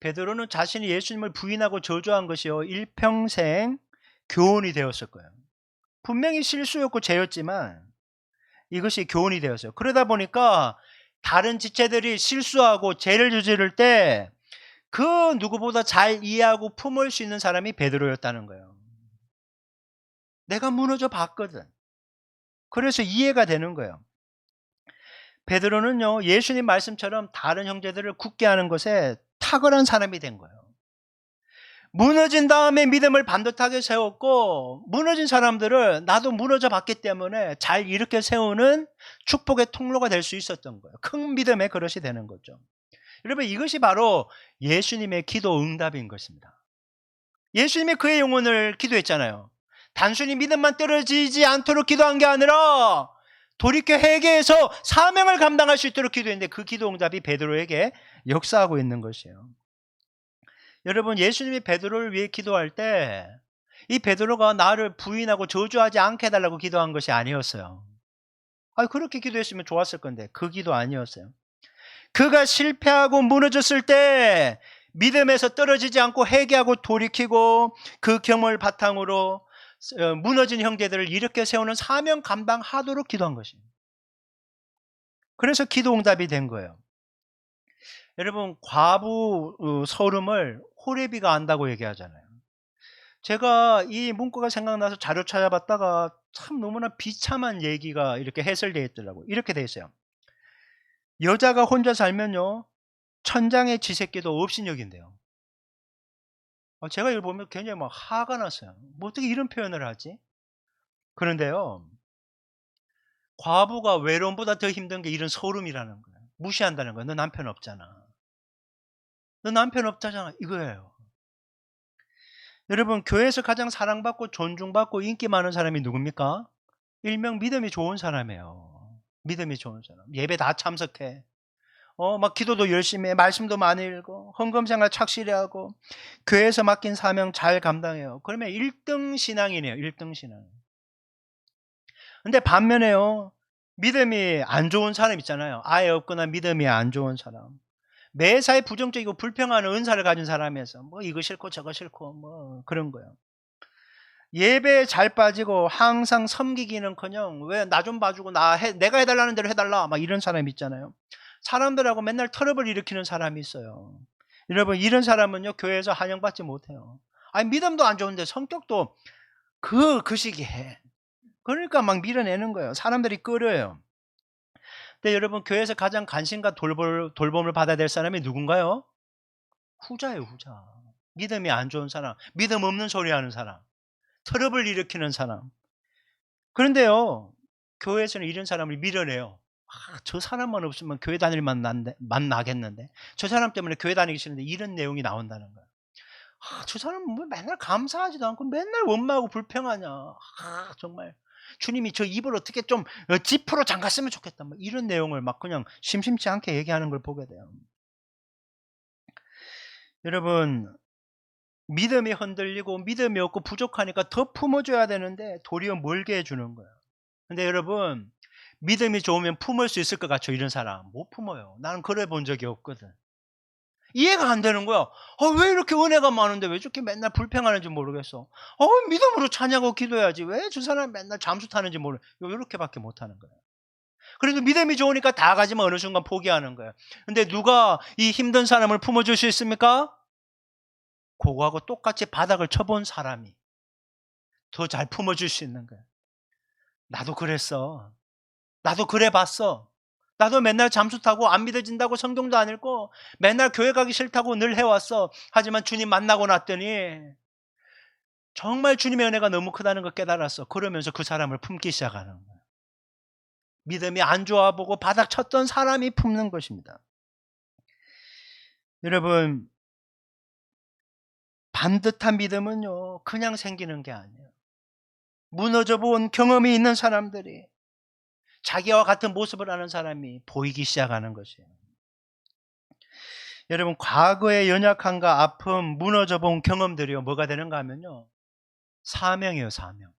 베드로는 자신이 예수님을 부인하고 저주한 것이요, 일평생 교훈이 되었을 거예요. 분명히 실수였고 죄였지만 이것이 교훈이 되었어요. 그러다 보니까 다른 지체들이 실수하고 죄를 저지를 때 그 누구보다 잘 이해하고 품을 수 있는 사람이 베드로였다는 거예요. 내가 무너져 봤거든. 그래서 이해가 되는 거예요. 베드로는요, 예수님 말씀처럼 다른 형제들을 굳게 하는 것에 탁월한 사람이 된 거예요. 무너진 다음에 믿음을 반듯하게 세웠고, 무너진 사람들을 나도 무너져 봤기 때문에 잘 일으켜 세우는 축복의 통로가 될 수 있었던 거예요. 큰 믿음의 그릇이 되는 거죠. 여러분, 이것이 바로 예수님의 기도 응답인 것입니다. 예수님이 그의 영혼을 기도했잖아요. 단순히 믿음만 떨어지지 않도록 기도한 게 아니라 돌이켜 회개해서 사명을 감당할 수 있도록 기도했는데, 그 기도 응답이 베드로에게 역사하고 있는 것이에요. 여러분, 예수님이 베드로를 위해 기도할 때 이 베드로가 나를 부인하고 저주하지 않게 해달라고 기도한 것이 아니었어요. 그렇게 기도했으면 좋았을 건데 그 기도 아니었어요. 그가 실패하고 무너졌을 때 믿음에서 떨어지지 않고 회개하고 돌이키고 그 경험을 바탕으로 무너진 형제들을 일으켜 세우는 사명 감당하도록 기도한 것입니다. 그래서 기도 응답이 된 거예요. 여러분, 과부 서름을 호레비가 안다고 얘기하잖아요. 제가 이 문구가 생각나서 자료 찾아봤다가 참 너무나 비참한 얘기가 이렇게 해설되어 있더라고요. 이렇게 되어 있어요. 여자가 혼자 살면요, 천장의 지새끼도 업신여긴대요. 제가 이걸 보면 굉장히 막 화가 났어요. 뭐 어떻게 이런 표현을 하지? 그런데요, 과부가 외로움보다 더 힘든 게 이런 서름이라는 거예요. 무시한다는 거예요. 너 남편 없잖아. 너 남편 없다잖아. 이거예요. 여러분, 교회에서 가장 사랑받고 존중받고 인기 많은 사람이 누굽니까? 일명 믿음이 좋은 사람이에요. 믿음이 좋은 사람. 예배 다 참석해. 막 기도도 열심히 해. 말씀도 많이 읽고, 헌금 생활 착실히 하고, 교회에서 맡긴 사명 잘 감당해요. 그러면 1등 신앙이네요. 1등 신앙. 근데 반면에요, 믿음이 안 좋은 사람 있잖아요. 아예 없거나 믿음이 안 좋은 사람. 매사에 부정적이고 불평하는 은사를 가진 사람에서 뭐 이거 싫고 저거 싫고 뭐 그런 거예요. 예배에 잘 빠지고 항상 섬기기는커녕 왜 나 좀 봐주고 내가 해달라는 대로 해달라 막 이런 사람 있잖아요. 사람들하고 맨날 트러블 일으키는 사람이 있어요. 여러분, 이런 사람은요, 교회에서 환영받지 못해요. 믿음도 안 좋은데 성격도 그 시기해. 그러니까 막 밀어내는 거예요. 사람들이 끌어요. 근데 여러분, 교회에서 가장 관심과 돌봄을 받아야 될 사람이 누군가요? 후자예요, 후자. 믿음이 안 좋은 사람, 믿음 없는 소리 하는 사람, 트러블 일으키는 사람. 그런데요, 교회에서는 이런 사람을 밀어내요. 저 사람만 없으면 교회 다닐 맛 나겠는데, 저 사람 때문에 교회 다니기 싫은데, 이런 내용이 나온다는 거예요. 저 사람은 뭐 맨날 감사하지도 않고 맨날 원망하고 불평하냐. 정말 주님이 저 입을 어떻게 좀 지프로 잠갔으면 좋겠다. 뭐 이런 내용을 막 그냥 심심치 않게 얘기하는 걸 보게 돼요. 여러분, 믿음이 흔들리고 믿음이 없고 부족하니까 더 품어줘야 되는데 도리어 멀게 해주는 거예요. 근데 여러분, 믿음이 좋으면 품을 수 있을 것 같죠? 이런 사람 못 품어요. 나는 그래 본 적이 없거든. 이해가 안 되는 거야. 왜 이렇게 은혜가 많은데 왜 저렇게 맨날 불평하는지 모르겠어. 믿음으로 찬양하고 기도해야지. 왜 저 사람 맨날 잠수 타는지 이렇게밖에 못하는 거예요. 그래도 믿음이 좋으니까 다 가지만 어느 순간 포기하는 거예요. 근데 누가 이 힘든 사람을 품어줄 수 있습니까? 그거하고 똑같이 바닥을 쳐본 사람이 더 잘 품어줄 수 있는 거예요. 나도 그랬어. 나도 그래 봤어. 나도 맨날 잠수 타고 안 믿어진다고 성경도 안 읽고 맨날 교회 가기 싫다고 늘 해왔어. 하지만 주님 만나고 났더니 정말 주님의 은혜가 너무 크다는 걸 깨달았어. 그러면서 그 사람을 품기 시작하는 거예요. 믿음이 안 좋아 보고 바닥 쳤던 사람이 품는 것입니다. 여러분, 반듯한 믿음은요, 그냥 생기는 게 아니에요. 무너져 본 경험이 있는 사람들이, 자기와 같은 모습을 하는 사람이 보이기 시작하는 것이에요. 여러분, 과거의 연약함과 아픔, 무너져 본 경험들이요, 뭐가 되는가 하면요, 사명이에요, 사명.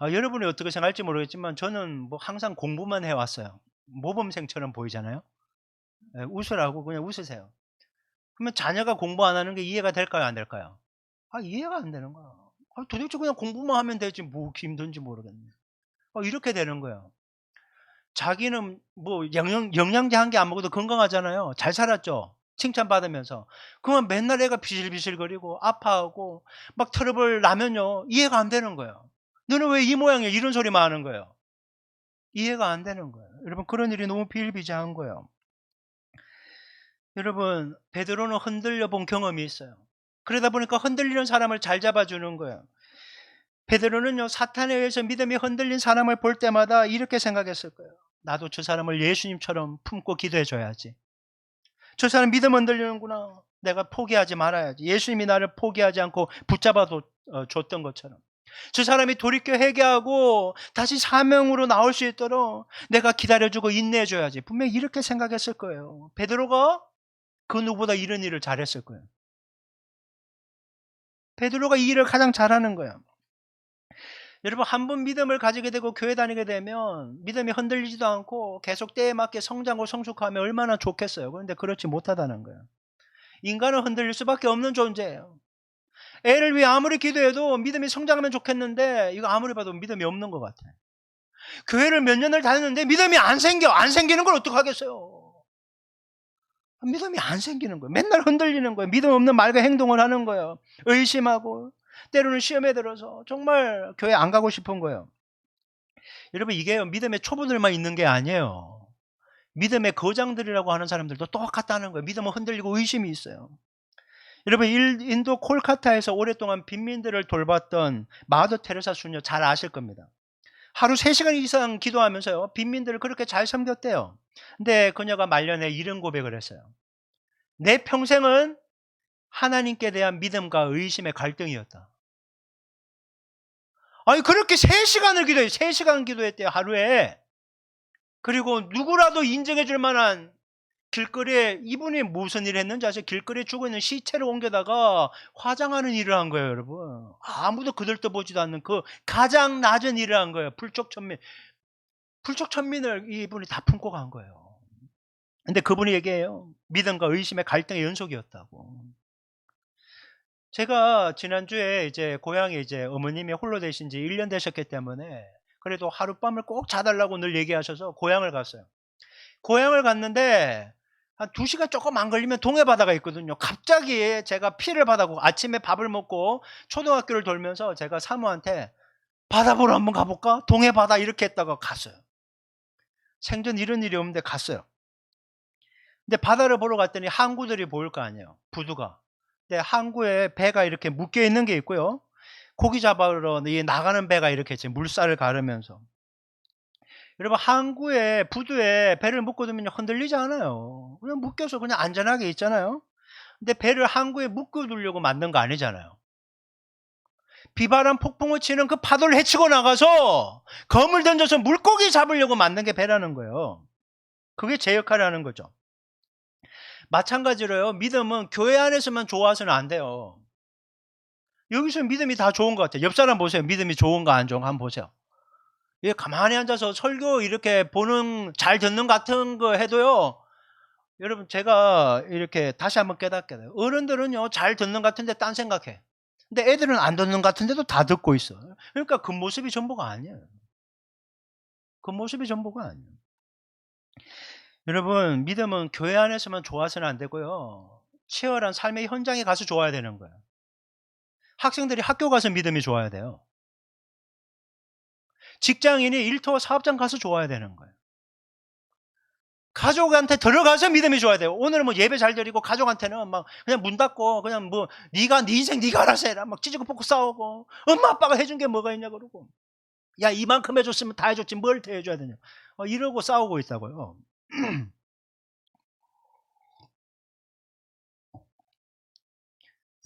여러분이 어떻게 생각할지 모르겠지만 저는 뭐 항상 공부만 해왔어요. 모범생처럼 보이잖아요. 웃으라고 그냥 웃으세요. 그러면 자녀가 공부 안 하는 게 이해가 될까요, 안 될까요? 이해가 안 되는 거야. 도대체 그냥 공부만 하면 되지 뭐 힘든지 모르겠네. 이렇게 되는 거예요. 자기는 뭐 영양제 한 개 안 먹어도 건강하잖아요. 잘 살았죠. 칭찬받으면서. 그러면 맨날 애가 비실비실거리고 아파하고 막 트러블 나면요, 이해가 안 되는 거예요. 너는 왜 이 모양이야? 이런 소리만 하는 거예요. 이해가 안 되는 거예요. 여러분, 그런 일이 너무 비일비재한 거예요. 여러분, 베드로는 흔들려 본 경험이 있어요. 그러다 보니까 흔들리는 사람을 잘 잡아주는 거예요. 베드로는요, 사탄에 의해서 믿음이 흔들린 사람을 볼 때마다 이렇게 생각했을 거예요. 나도 저 사람을 예수님처럼 품고 기도해 줘야지. 저 사람 믿음 흔들리는구나. 내가 포기하지 말아야지. 예수님이 나를 포기하지 않고 붙잡아 줬던 것처럼. 저 사람이 돌이켜 회개하고 다시 사명으로 나올 수 있도록 내가 기다려주고 인내해줘야지. 분명히 이렇게 생각했을 거예요. 베드로가 그 누구보다 이런 일을 잘했을 거예요. 베드로가 이 일을 가장 잘하는 거예요. 여러분, 한 번 믿음을 가지게 되고 교회 다니게 되면 믿음이 흔들리지도 않고 계속 때에 맞게 성장하고 성숙하면 얼마나 좋겠어요. 그런데 그렇지 못하다는 거예요. 인간은 흔들릴 수밖에 없는 존재예요. 애를 위해 아무리 기도해도 믿음이 성장하면 좋겠는데 이거 아무리 봐도 믿음이 없는 것 같아요. 교회를 몇 년을 다녔는데 믿음이 안 생기는 걸 어떡하겠어요. 믿음이 안 생기는 거예요. 맨날 흔들리는 거예요. 믿음 없는 말과 행동을 하는 거예요. 의심하고 때로는 시험에 들어서 정말 교회 안 가고 싶은 거예요. 여러분, 이게 믿음의 초보들만 있는 게 아니에요. 믿음의 거장들이라고 하는 사람들도 똑같다는 거예요. 믿음은 흔들리고 의심이 있어요. 여러분, 인도 콜카타에서 오랫동안 빈민들을 돌봤던 마더 테레사 수녀 잘 아실 겁니다. 하루 3시간 이상 기도하면서요, 빈민들을 그렇게 잘 섬겼대요. 근데 그녀가 말년에 이런 고백을 했어요. 내 평생은 하나님께 대한 믿음과 의심의 갈등이었다. 아니, 그렇게 3시간을 기도해요. 3시간 기도했대요, 하루에. 그리고 누구라도 인정해 줄 만한 길거리에, 이분이 무슨 일을 했는지 아세요? 길거리에 죽어있는 시체를 옮겨다가 화장하는 일을 한 거예요, 여러분. 아무도 그들도 보지도 않는 그 가장 낮은 일을 한 거예요. 불촉천민을 이분이 다 품고 간 거예요. 근데 그분이 얘기해요. 믿음과 의심의 갈등의 연속이었다고. 제가 지난주에 이제 고향에 이제 어머님이 홀로 되신 지 1년 되셨기 때문에 그래도 하룻밤을 꼭 자달라고 늘 얘기하셔서 고향을 갔어요. 고향을 갔는데 한 2시간 조금 안 걸리면 동해바다가 있거든요. 갑자기 제가 피를 받아고 아침에 밥을 먹고 초등학교를 돌면서 제가 사모한테 바다 보러 한번 가볼까? 동해바다 이렇게 했다가 갔어요. 생전 이런 일이 없는데 갔어요. 근데 바다를 보러 갔더니 항구들이 보일 거 아니에요. 부두가. 근데 항구에 배가 이렇게 묶여 있는 게 있고요. 고기 잡으러 나가는 배가 이렇게 물살을 가르면서. 여러분, 항구에 부두에 배를 묶어두면 흔들리지 않아요. 그냥 묶여서 그냥 안전하게 있잖아요. 근데 배를 항구에 묶어두려고 만든 거 아니잖아요. 비바람 폭풍을 치는 그 파도를 헤치고 나가서 검을 던져서 물고기 잡으려고 만든 게 배라는 거예요. 그게 제 역할을 하는 거죠. 마찬가지로요, 믿음은 교회 안에서만 좋아서는 안 돼요. 여기서 믿음이 다 좋은 것 같아요. 옆 사람 보세요. 믿음이 좋은가 안 좋은가 한번 보세요. 예, 가만히 앉아서 설교 이렇게 잘 듣는 같은 거 해도요, 여러분, 제가 이렇게 다시 한번 깨닫게 돼요. 어른들은요, 잘 듣는 것 같은데 딴 생각해. 근데 애들은 안 듣는 것 같은데도 다 듣고 있어. 그러니까 그 모습이 전부가 아니에요. 그 모습이 전부가 아니에요. 여러분, 믿음은 교회 안에서만 좋아서는 안 되고요, 치열한 삶의 현장에 가서 좋아야 되는 거예요. 학생들이 학교 가서 믿음이 좋아야 돼요. 직장인이 일터 사업장 가서 좋아야 되는 거예요. 가족한테 들어가서 믿음이 좋아야 돼요. 오늘은 뭐 예배 잘 드리고 가족한테는 막 그냥 문 닫고 그냥 뭐 네 인생 네가 알아서 해라 막 찌지고 볶고 싸우고, 엄마 아빠가 해준 게 뭐가 있냐 그러고, 야 이만큼 해줬으면 다 해줬지 뭘 더 해줘야 되냐 이러고 싸우고 있다고요.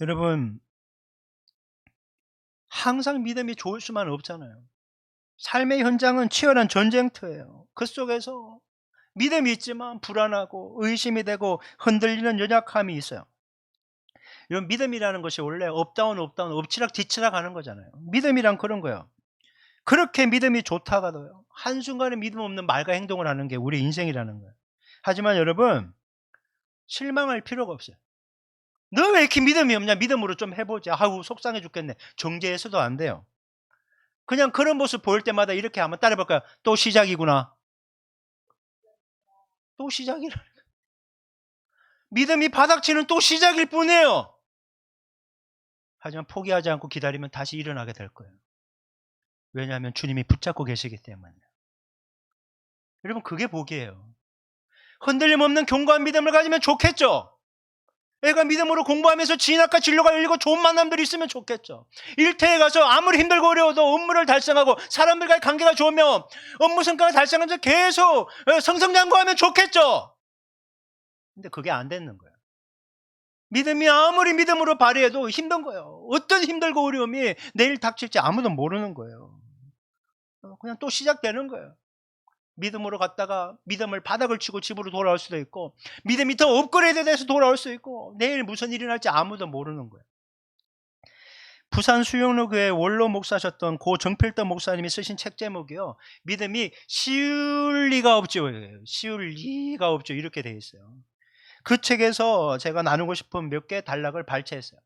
여러분, 항상 믿음이 좋을 수만 없잖아요. 삶의 현장은 치열한 전쟁터예요. 그 속에서 믿음이 있지만 불안하고 의심이 되고 흔들리는 연약함이 있어요. 이런 믿음이라는 것이 원래 업다운 엎치락 뒤치락 하는 거잖아요. 믿음이란 그런 거예요. 그렇게 믿음이 좋다가도요, 한순간에 믿음 없는 말과 행동을 하는 게 우리 인생이라는 거예요. 하지만 여러분, 실망할 필요가 없어요. 너 왜 이렇게 믿음이 없냐? 믿음으로 좀 해보자. 아우 속상해 죽겠네. 정죄해서도 안 돼요. 그냥 그런 모습 보일 때마다 이렇게 한번 따라해볼까요? 또 시작이구나. 또 시작이라. 믿음이 바닥치는 또 시작일 뿐이에요. 하지만 포기하지 않고 기다리면 다시 일어나게 될 거예요. 왜냐하면 주님이 붙잡고 계시기 때문에. 여러분, 그게 복이에요. 흔들림 없는 견고한 믿음을 가지면 좋겠죠. 애가 믿음으로 공부하면서 진학과 진로가 열리고 좋은 만남들이 있으면 좋겠죠. 일터에 가서 아무리 힘들고 어려워도 업무를 달성하고 사람들과의 관계가 좋으면 업무 성과가 달성하면서 계속 성성장구하면 좋겠죠. 근데 그게 안 되는 거예요. 믿음이 아무리 믿음으로 발휘해도 힘든 거예요. 어떤 힘들고 어려움이 내일 닥칠지 아무도 모르는 거예요. 그냥 또 시작되는 거예요. 믿음으로 갔다가 믿음을 바닥을 치고 집으로 돌아올 수도 있고, 믿음이 더 업그레이드 돼서 돌아올 수 있고, 내일 무슨 일이 날지 아무도 모르는 거예요. 부산 수영로 교회 원로 목사셨던 고 정필덕 목사님이 쓰신 책 제목이요, 믿음이 쉬울 리가 없죠. 쉬울 리가 없죠. 이렇게 돼 있어요. 그 책에서 제가 나누고 싶은 몇 개의 단락을 발췌했어요.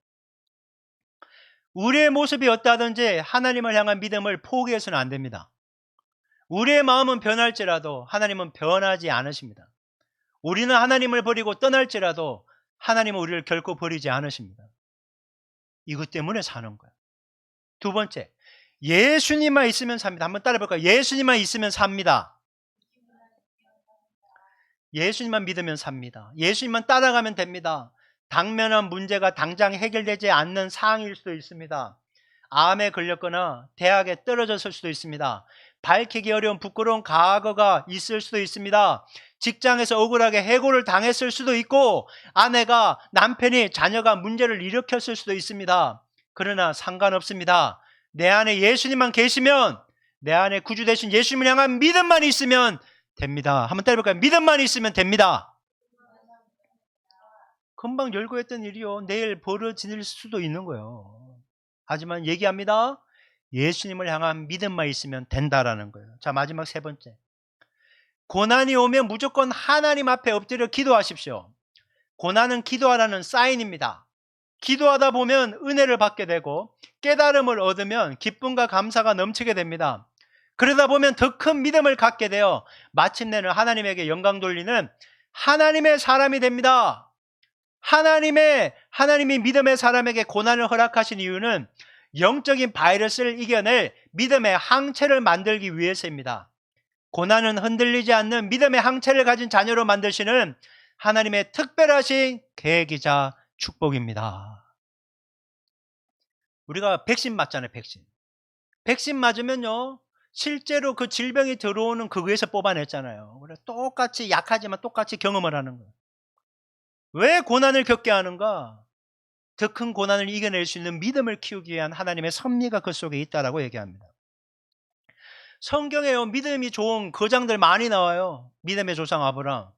우리의 모습이 어떠하든지 하나님을 향한 믿음을 포기해서는 안 됩니다. 우리의 마음은 변할지라도 하나님은 변하지 않으십니다. 우리는 하나님을 버리고 떠날지라도 하나님은 우리를 결코 버리지 않으십니다. 이것 때문에 사는 거예요. 두 번째, 예수님만 있으면 삽니다. 한번 따라해볼까요? 예수님만 있으면 삽니다. 예수님만 믿으면 삽니다. 예수님만 따라가면 됩니다. 당면한 문제가 당장 해결되지 않는 상황일 수도 있습니다. 암에 걸렸거나 대학에 떨어졌을 수도 있습니다. 밝히기 어려운 부끄러운 과거가 있을 수도 있습니다. 직장에서 억울하게 해고를 당했을 수도 있고, 아내가, 남편이, 자녀가 문제를 일으켰을 수도 있습니다. 그러나 상관없습니다. 내 안에 예수님만 계시면, 내 안에 구주 되신 예수님을 향한 믿음만 있으면 됩니다. 한번 따라해볼까요? 믿음만 있으면 됩니다. 금방 열고 했던 일이요, 내일 벌어질 수도 있는 거예요. 하지만 얘기합니다. 예수님을 향한 믿음만 있으면 된다라는 거예요. 자, 마지막 세 번째. 고난이 오면 무조건 하나님 앞에 엎드려 기도하십시오. 고난은 기도하라는 사인입니다. 기도하다 보면 은혜를 받게 되고 깨달음을 얻으면 기쁨과 감사가 넘치게 됩니다. 그러다 보면 더 큰 믿음을 갖게 되어 마침내는 하나님에게 영광 돌리는 하나님의 사람이 됩니다. 하나님이 믿음의 사람에게 고난을 허락하신 이유는 영적인 바이러스를 이겨낼 믿음의 항체를 만들기 위해서입니다. 고난은 흔들리지 않는 믿음의 항체를 가진 자녀로 만드시는 하나님의 특별하신 계획이자 축복입니다. 우리가 백신 맞잖아요. 백신 맞으면요, 실제로 그 질병이 들어오는 그 위에서 뽑아냈잖아요. 그래서 똑같이 약하지만 똑같이 경험을 하는 거예요. 왜 고난을 겪게 하는가? 더 큰 고난을 이겨낼 수 있는 믿음을 키우기 위한 하나님의 섭리가 그 속에 있다라고 얘기합니다. 성경에요, 믿음이 좋은 거장들 많이 나와요. 믿음의 조상 아브라함.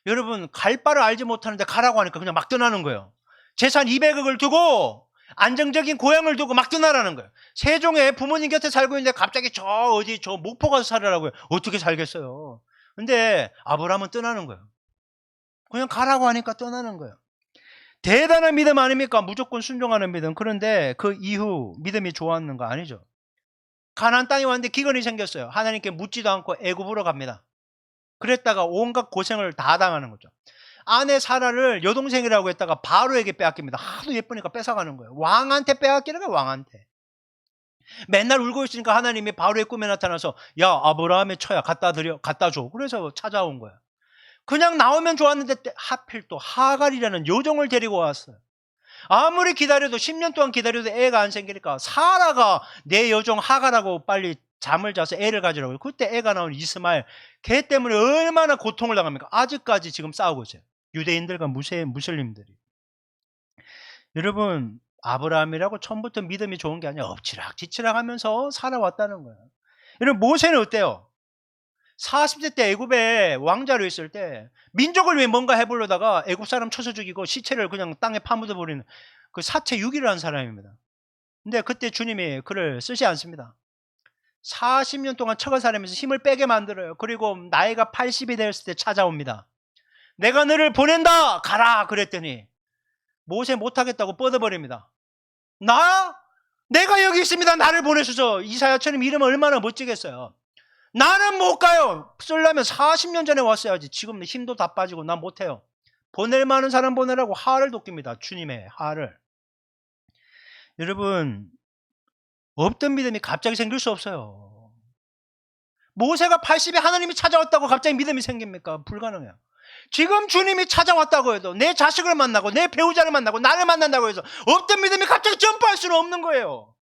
여러분, 갈 바를 알지 못하는데 가라고 하니까 그냥 막 떠나는 거예요. 재산 200억을 두고 안정적인 고향을 두고 막 떠나라는 거예요. 세종에 부모님 곁에 살고 있는데 갑자기 저 목포 가서 살으라고요. 어떻게 살겠어요? 근데 아브라함은 떠나는 거예요. 그냥 가라고 하니까 떠나는 거예요. 대단한 믿음 아닙니까? 무조건 순종하는 믿음. 그런데 그 이후 믿음이 좋았는 거 아니죠. 가나안 땅에 왔는데 기근이 생겼어요. 하나님께 묻지도 않고 애굽으로 갑니다. 그랬다가 온갖 고생을 다 당하는 거죠. 아내 사라를 여동생이라고 했다가 바로에게 빼앗깁니다. 하도 예쁘니까 뺏어가는 거예요. 왕한테 빼앗기는 거예요. 왕한테. 맨날 울고 있으니까 하나님이 바로의 꿈에 나타나서, 야, 아브라함의 처야 갖다 줘. 그래서 찾아온 거예요. 그냥 나오면 좋았는데 하필 또 하갈이라는 여종을 데리고 왔어요. 아무리 기다려도 10년 동안 기다려도 애가 안 생기니까 사라가 내 여종 하갈하고 빨리 잠을 자서 애를 가지라고. 그때 애가 나온 이스마엘, 걔 때문에 얼마나 고통을 당합니까? 아직까지 지금 싸우고 있어요. 유대인들과 무슬림들이. 여러분, 아브라함이라고 처음부터 믿음이 좋은 게 아니라 엎치락뒤치락 하면서 살아왔다는 거예요. 여러분, 모세는 어때요? 40세 때 애굽에 왕자로 있을 때 민족을 위해 뭔가 해보려다가 애굽 사람 쳐서 죽이고 시체를 그냥 땅에 파묻어 버리는 그 사체 유기를 한 사람입니다. 근데 그때 주님이 그를 쓰지 않습니다. 40년 동안 척을 살면서 힘을 빼게 만들어요. 그리고 나이가 80이 되었을 때 찾아옵니다. 내가 너를 보낸다, 가라 그랬더니 모세 못하겠다고 뻗어버립니다. 내가 여기 있습니다. 나를 보내소서. 이사야처럼 이름은 얼마나 멋지겠어요. 나는 못 가요. 쓰려면 40년 전에 왔어야지. 지금 힘도 다 빠지고 난 못해요. 보낼 만한 사람 보내라고 하를 돕깁니다. 주님의 하를. 여러분, 없던 믿음이 갑자기 생길 수 없어요. 모세가 80에 하나님이 찾아왔다고 갑자기 믿음이 생깁니까? 불가능해요. 지금 주님이 찾아왔다고 해도 내 자식을 만나고 내 배우자를 만나고 나를 만난다고 해서 없던 믿음이 갑자기 점프할 수는 없는 거예요.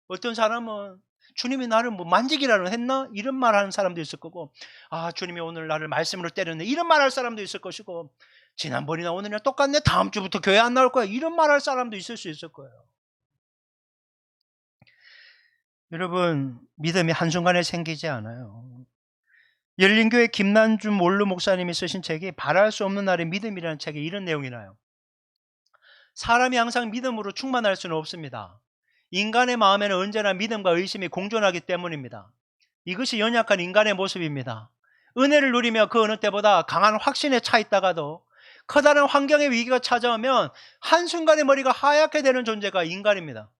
어떤 사람은 주님이 나를 뭐 만지기라도 했나? 이런 말 하는 사람도 있을 거고, 아, 주님이 오늘 나를 말씀으로 때렸네. 이런 말 할 사람도 있을 것이고, 지난번이나 오늘이나 똑같네. 다음 주부터 교회 안 나올 거야. 이런 말 할 사람도 있을 수 있을 거예요. 여러분, 믿음이 한순간에 생기지 않아요. 열린교회 김난준 몰루 목사님이 쓰신 책이 바랄 수 없는 날의 믿음이라는 책에 이런 내용이 나요. 사람이 항상 믿음으로 충만할 수는 없습니다. 인간의 마음에는 언제나 믿음과 의심이 공존하기 때문입니다. 이것이 연약한 인간의 모습입니다. 은혜를 누리며 그 어느 때보다 강한 확신에 차 있다가도 커다란 환경의 위기가 찾아오면 한순간에 머리가 하얗게 되는 존재가 인간입니다.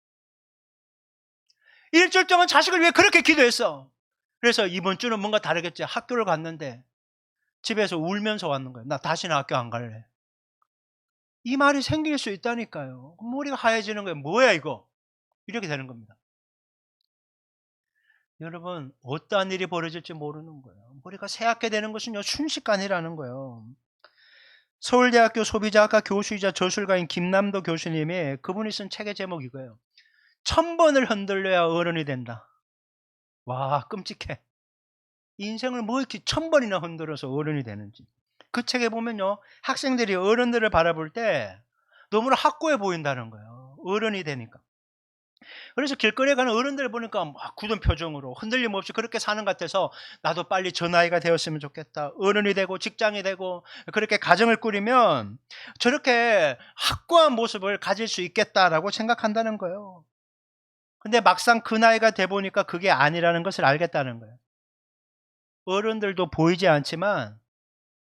일주일 동안 자식을 위해 그렇게 기도했어. 그래서 이번 주는 뭔가 다르겠지. 학교를 갔는데 집에서 울면서 왔는 거예요. 나 다시는 학교 안 갈래. 이 말이 생길 수 있다니까요. 머리가 하얘지는 거예요. 뭐야 이거? 이렇게 되는 겁니다. 여러분, 어떠한 일이 벌어질지 모르는 거예요. 머리가 새하얗게 되는 것은요, 순식간이라는 거예요. 서울대학교 소비자학과 교수이자 저술가인 김남도 교수님이 그분이 쓴 책의 제목이 이거예요. 1000번을 흔들려야 어른이 된다. 와, 끔찍해. 인생을 뭐 이렇게 1000번이나 흔들어서 어른이 되는지. 그 책에 보면요, 학생들이 어른들을 바라볼 때 너무나 확고해 보인다는 거예요. 어른이 되니까. 그래서 길거리에 가는 어른들을 보니까 막 굳은 표정으로 흔들림 없이 그렇게 사는 것 같아서 나도 빨리 저 나이가 되었으면 좋겠다. 어른이 되고 직장이 되고 그렇게 가정을 꾸리면 저렇게 확고한 모습을 가질 수 있겠다라고 생각한다는 거예요. 근데 막상 그 나이가 돼 보니까 그게 아니라는 것을 알겠다는 거예요. 어른들도 보이지 않지만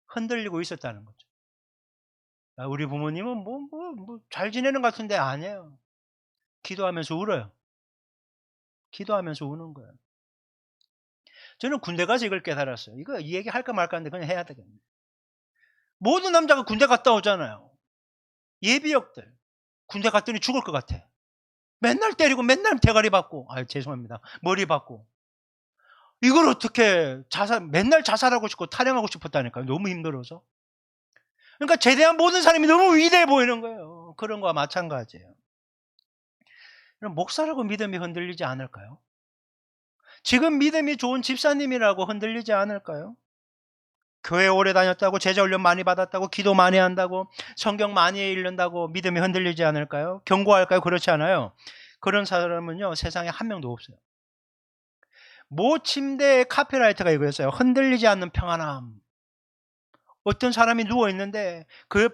흔들리고 있었다는 거죠. 우리 부모님은 잘 지내는 것 같은데 아니에요. 기도하면서 울어요. 기도하면서 우는 거예요. 저는 군대 가서 이걸 깨달았어요. 이거 이 얘기 할까 말까 하는데 그냥 해야 되겠네. 모든 남자가 군대 갔다 오잖아요. 예비역들. 군대 갔더니 죽을 것 같아. 맨날 때리고 맨날 대가리 받고, 죄송합니다. 머리 받고. 이걸 어떻게 맨날 자살하고 싶고 탈영하고 싶었다니까요. 너무 힘들어서. 그러니까 제대한 모든 사람이 너무 위대해 보이는 거예요. 그런 거와 마찬가지예요. 그럼 목사라고 믿음이 흔들리지 않을까요? 지금 믿음이 좋은 집사님이라고 흔들리지 않을까요? 교회 오래 다녔다고, 제자 훈련 많이 받았다고, 기도 많이 한다고, 성경 많이 읽는다고 믿음이 흔들리지 않을까요? 경고할까요? 그렇지 않아요. 그런 사람은요, 세상에 한 명도 없어요. 모 침대의 카피라이터가 이거였어요. 흔들리지 않는 평안함. 어떤 사람이 누워있는데 그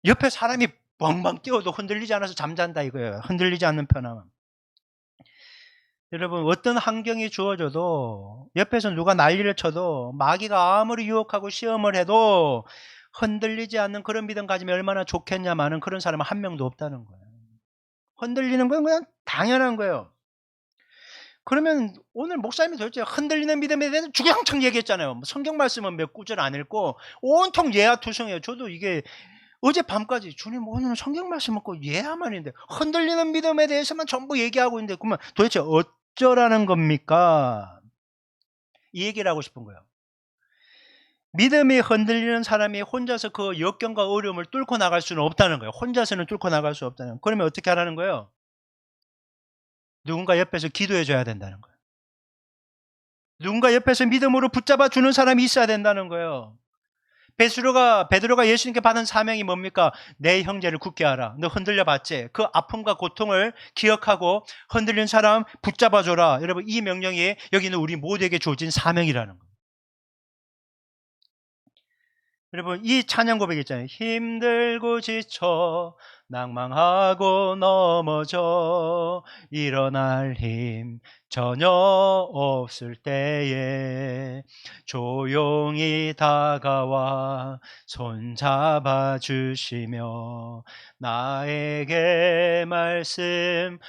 옆에 사람이 뻥뻥 뛰어도 흔들리지 않아서 잠잔다 이거예요. 흔들리지 않는 편함. 여러분, 어떤 환경이 주어져도 옆에서 누가 난리를 쳐도 마귀가 아무리 유혹하고 시험을 해도 흔들리지 않는 그런 믿음 가지면 얼마나 좋겠냐마는 그런 사람은 한 명도 없다는 거예요. 흔들리는 건 그냥 당연한 거예요. 그러면 오늘 목사님이 도대체 흔들리는 믿음에 대해서 주구장창 얘기했잖아요. 성경 말씀은 몇 구절 안 읽고 온통 예하투성이에요. 저도 이게 어젯밤까지 주님 오늘은 성경 말씀 먹고 예하만 있는데 흔들리는 믿음에 대해서만 전부 얘기하고 있는데 그러면 도대체 어쩌라는 겁니까? 이 얘기를 하고 싶은 거예요. 믿음이 흔들리는 사람이 혼자서 그 역경과 어려움을 뚫고 나갈 수는 없다는 거예요. 혼자서는 뚫고 나갈 수 없다는 거예요. 그러면 어떻게 하라는 거예요? 누군가 옆에서 기도해 줘야 된다는 거예요. 누군가 옆에서 믿음으로 붙잡아 주는 사람이 있어야 된다는 거예요. 베드로가 예수님께 받은 사명이 뭡니까? 내 형제를 굳게 하라. 너 흔들려 봤지? 그 아픔과 고통을 기억하고 흔들린 사람 붙잡아 줘라. 여러분, 이 명령이 여기는 우리 모두에게 주어진 사명이라는 거예요. 여러분, 이 찬양 고백 있잖아요. 힘들고 지쳐 낭망하고 넘어져 일어날 힘 전혀 없을 때에 조용히 다가와 손잡아 주시며 나에게 말씀하시네.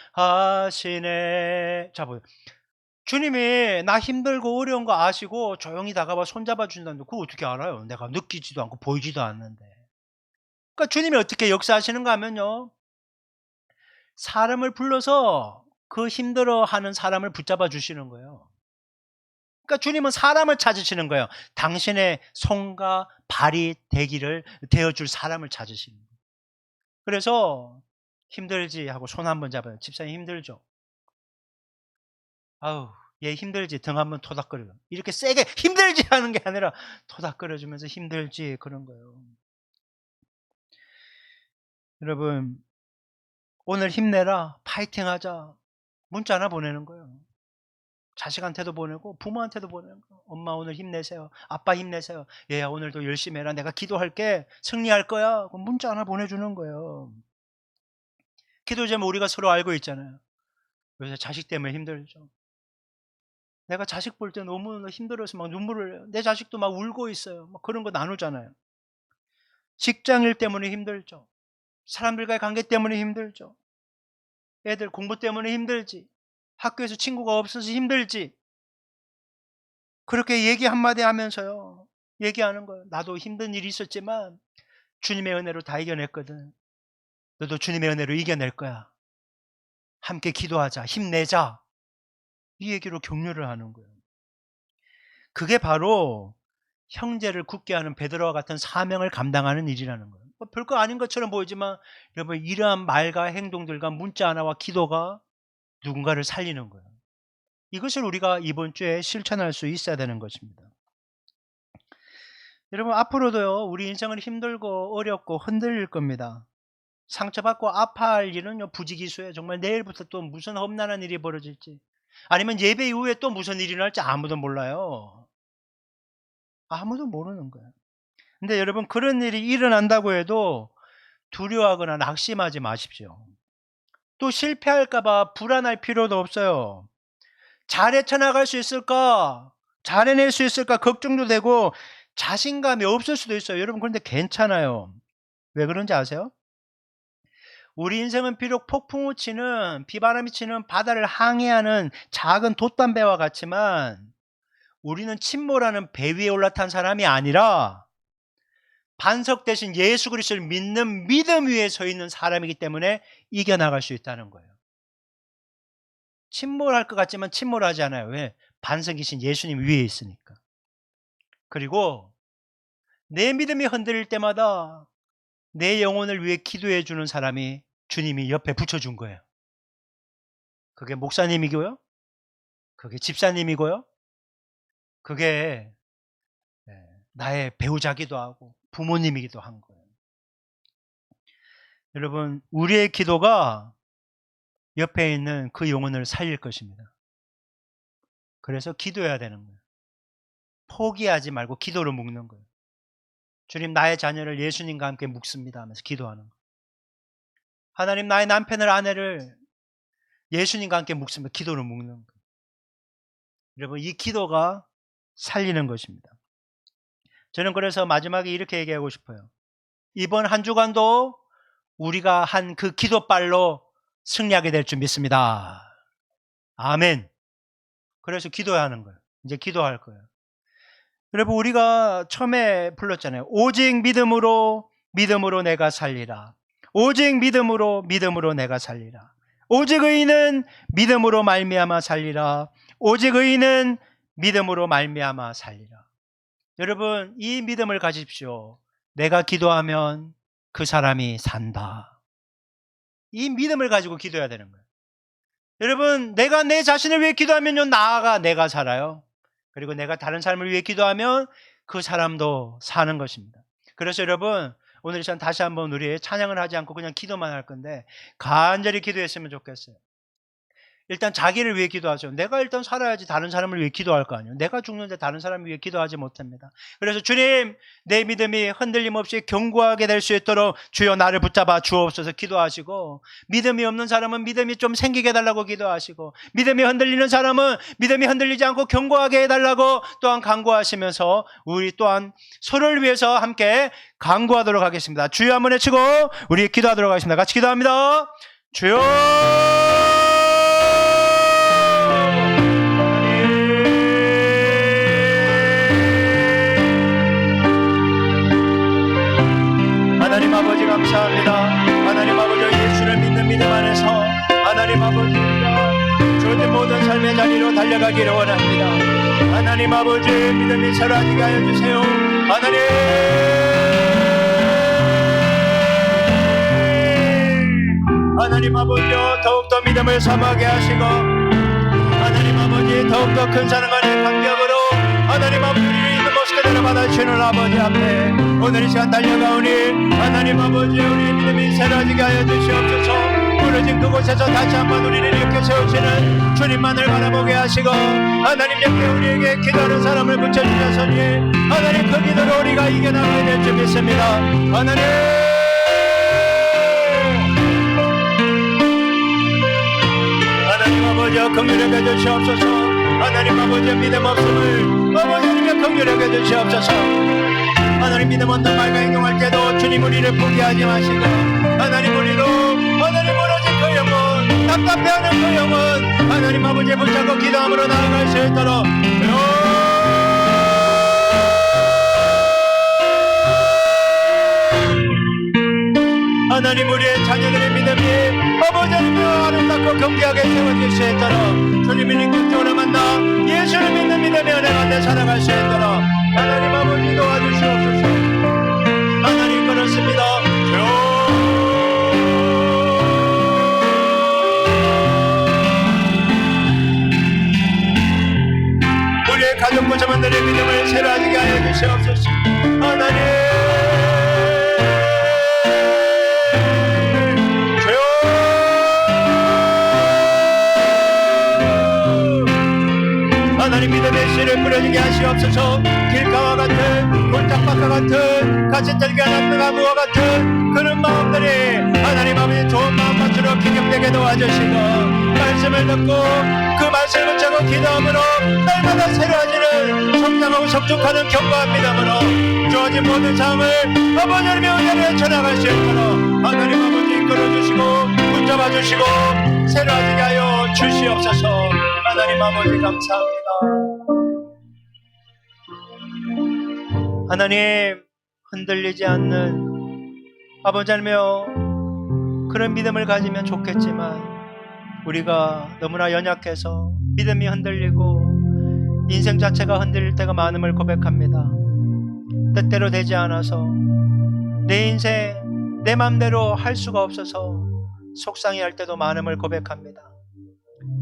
자, 보세요. 주님이 나 힘들고 어려운 거 아시고 조용히 다가와 손잡아 준다는데 그거 어떻게 알아요? 내가 느끼지도 않고 보이지도 않는데. 그러니까 주님이 어떻게 역사하시는가 하면요, 사람을 불러서 그 힘들어하는 사람을 붙잡아 주시는 거예요. 그러니까 주님은 사람을 찾으시는 거예요. 당신의 손과 발이 되어줄 사람을 찾으시는 거예요. 그래서 힘들지 하고 손 한번 잡아요. 집사님 힘들죠? 아우, 얘 힘들지? 등 한번 토닥거려요. 이렇게 세게 힘들지 하는 게 아니라 토닥거려주면서 힘들지 그런 거예요. 여러분, 오늘 힘내라, 파이팅 하자, 문자 하나 보내는 거예요. 자식한테도 보내고 부모한테도 보내는 거예요. 엄마 오늘 힘내세요. 아빠 힘내세요. 얘야 오늘도 열심히 해라. 내가 기도할게. 승리할 거야. 그럼 문자 하나 보내주는 거예요. 기도 제목 우리가 서로 알고 있잖아요. 요새 자식 때문에 힘들죠. 내가 자식 볼 때 너무 힘들어서 막 눈물을 흘려요. 내 자식도 막 울고 있어요. 막 그런 거 나누잖아요. 직장일 때문에 힘들죠. 사람들과의 관계 때문에 힘들죠. 애들 공부 때문에 힘들지. 학교에서 친구가 없어서 힘들지. 그렇게 얘기 한마디 하면서요. 얘기하는 거예요. 나도 힘든 일이 있었지만 주님의 은혜로 다 이겨냈거든. 너도 주님의 은혜로 이겨낼 거야. 함께 기도하자. 힘내자. 이 얘기로 격려를 하는 거예요. 그게 바로 형제를 굳게 하는 베드로와 같은 사명을 감당하는 일이라는 거예요. 별거 아닌 것처럼 보이지만 여러분 이러한 말과 행동들과 문자 하나와 기도가 누군가를 살리는 거예요. 이것을 우리가 이번 주에 실천할 수 있어야 되는 것입니다. 여러분 앞으로도요 우리 인생은 힘들고 어렵고 흔들릴 겁니다. 상처받고 아파할 일은 부지기수예요. 정말 내일부터 또 무슨 험난한 일이 벌어질지, 아니면 예배 이후에 또 무슨 일이 날지 아무도 몰라요. 아무도 모르는 거예요. 근데 여러분 그런 일이 일어난다고 해도 두려워하거나 낙심하지 마십시오. 또 실패할까 봐 불안할 필요도 없어요. 잘 헤쳐나갈 수 있을까? 잘 해낼 수 있을까? 걱정도 되고 자신감이 없을 수도 있어요. 여러분 그런데 괜찮아요. 왜 그런지 아세요? 우리 인생은 비록 폭풍우 치는 비바람이 치는 바다를 항해하는 작은 돛담배와 같지만 우리는 침몰하는 배 위에 올라탄 사람이 아니라 반석 대신 예수 그리스도를 믿는 믿음 위에 서 있는 사람이기 때문에 이겨나갈 수 있다는 거예요. 침몰할 것 같지만 침몰하지 않아요. 왜? 반석이신 예수님 위에 있으니까. 그리고 내 믿음이 흔들릴 때마다 내 영혼을 위해 기도해 주는 사람이 주님이 옆에 붙여준 거예요. 그게 목사님이고요, 그게 집사님이고요, 그게 나의 배우자기도 하고 부모님이기도 한 거예요. 여러분 우리의 기도가 옆에 있는 그 영혼을 살릴 것입니다. 그래서 기도해야 되는 거예요. 포기하지 말고 기도로 묶는 거예요. 주님 나의 자녀를 예수님과 함께 묶습니다 하면서 기도하는 거예요. 하나님 나의 남편을 아내를 예수님과 함께 묶습니다. 기도로 묶는 거예요. 여러분 이 기도가 살리는 것입니다. 저는 그래서 마지막에 이렇게 얘기하고 싶어요. 이번 한 주간도 우리가 한 그 기도빨로 승리하게 될 줄 믿습니다. 아멘. 그래서 기도해야 하는 거예요. 이제 기도할 거예요. 여러분 우리가 처음에 불렀잖아요. 오직 믿음으로 내가 살리라. 오직 믿음으로 내가 살리라. 오직 의인은 믿음으로 말미암아 살리라. 오직 의인은 믿음으로 말미암아 살리라. 여러분 이 믿음을 가지십시오. 내가 기도하면 그 사람이 산다. 이 믿음을 가지고 기도해야 되는 거예요. 여러분 내가 내 자신을 위해 기도하면요 나아가 내가 살아요. 그리고 내가 다른 사람을 위해 기도하면 그 사람도 사는 것입니다. 그래서 여러분 오늘 이 시간 다시 한번 우리 찬양을 하지 않고 그냥 기도만 할 건데 간절히 기도했으면 좋겠어요. 일단 자기를 위해 기도하죠. 내가 일단 살아야지 다른 사람을 위해 기도할 거 아니에요. 내가 죽는데 다른 사람을 위해 기도하지 못합니다. 그래서 주님 내 믿음이 흔들림 없이 견고하게 될 수 있도록 주여 나를 붙잡아 주옵소서 기도하시고, 믿음이 없는 사람은 믿음이 좀 생기게 해달라고 기도하시고, 믿음이 흔들리는 사람은 믿음이 흔들리지 않고 견고하게 해달라고 또한 간구하시면서 우리 또한 서로를 위해서 함께 간구하도록 하겠습니다. 주여 한번 외치고 우리 기도하도록 하겠습니다. 같이 기도합니다. 주여 하나님 아버지 감사합니다. 하나님 아버지 예수를 믿는 믿음 안에서 하나님 아버지 우리가 주님 모든 삶의 자리로 달려가기를 원합니다. 하나님 아버지 믿음이 사라지게 하여 주세요. 하나님 아버지여 더욱더 믿음을 삼하게 하시고 하나님 아버지 더욱더 큰 사랑하는 감격으로 하나님 아버지 있는 모습 그대로 받아주시는 아버지 앞에 오늘 이 시간 달려가오니 하나님 아버지 우리 믿음이 새로워지게 하여 주시옵소서. 무너진 그곳에서 다시 한번 우리를 일으켜 세우시는 주님만을 바라보게 하시고 하나님 옆에 우리에게 기도하는 사람을 붙여주셔서니 하나님 그 기도로 우리가 이겨나가야 될 줄 믿습니다. 하나님 아버지여 긍휼히 여겨 주시옵소서. 하나님 아버지의 믿음 없음을 아버지님의 긍휼히 여겨 주시옵소서. 하나님 믿음 없는 말과 행동할 때도 주님 우리를 포기하지 마시고 하나님 우리로 하나님 무너진 그 영혼 답답해하는 그 영혼 하나님 아버지의 붙잡고 기도함으로 나아갈 수 있도록 하나님 우리의 자녀들의 믿음이 아버지 하나님의 아름답고 경쾌하게 세워질 수 있도록 주님의 인격적으로 만나 예수를 믿는 믿음의 은혜 가운데 살아갈 수 있도록 하나님 아버지 도와주시옵소서. 하나님 그렇습니다. 우리의 가족 구성원들의 믿음을 새로워지게 하여 주시옵소서. 하나님 하나님 믿음의 씨를 뿌려지게 하시옵소서. 길가와 같은 골짜기와 같은 가시떨기 나무와 같은 그런 마음들이 하나님 아버지 좋은 마음 맞추러 기경되게 도와주시고 말씀을 듣고 그 말씀을 붙잡고 기도함으로 날마다 새로워지는 성장하고 성숙하는 견고한 믿음으로 주어진 모든 삶을 아버지 하나님의 은혜를 전하갈 수 있도록 하나님 아버지 이끌어주시고 붙잡아주시고 새로워지게 하여 주시옵소서. 하나님 아버지 감사합니다. 하나님 흔들리지 않는 아버지 하나님이여 그런 믿음을 가지면 좋겠지만 우리가 너무나 연약해서 믿음이 흔들리고 인생 자체가 흔들릴 때가 많음을 고백합니다. 뜻대로 되지 않아서 내 인생 내 맘대로 할 수가 없어서 속상해할 때도 많음을 고백합니다.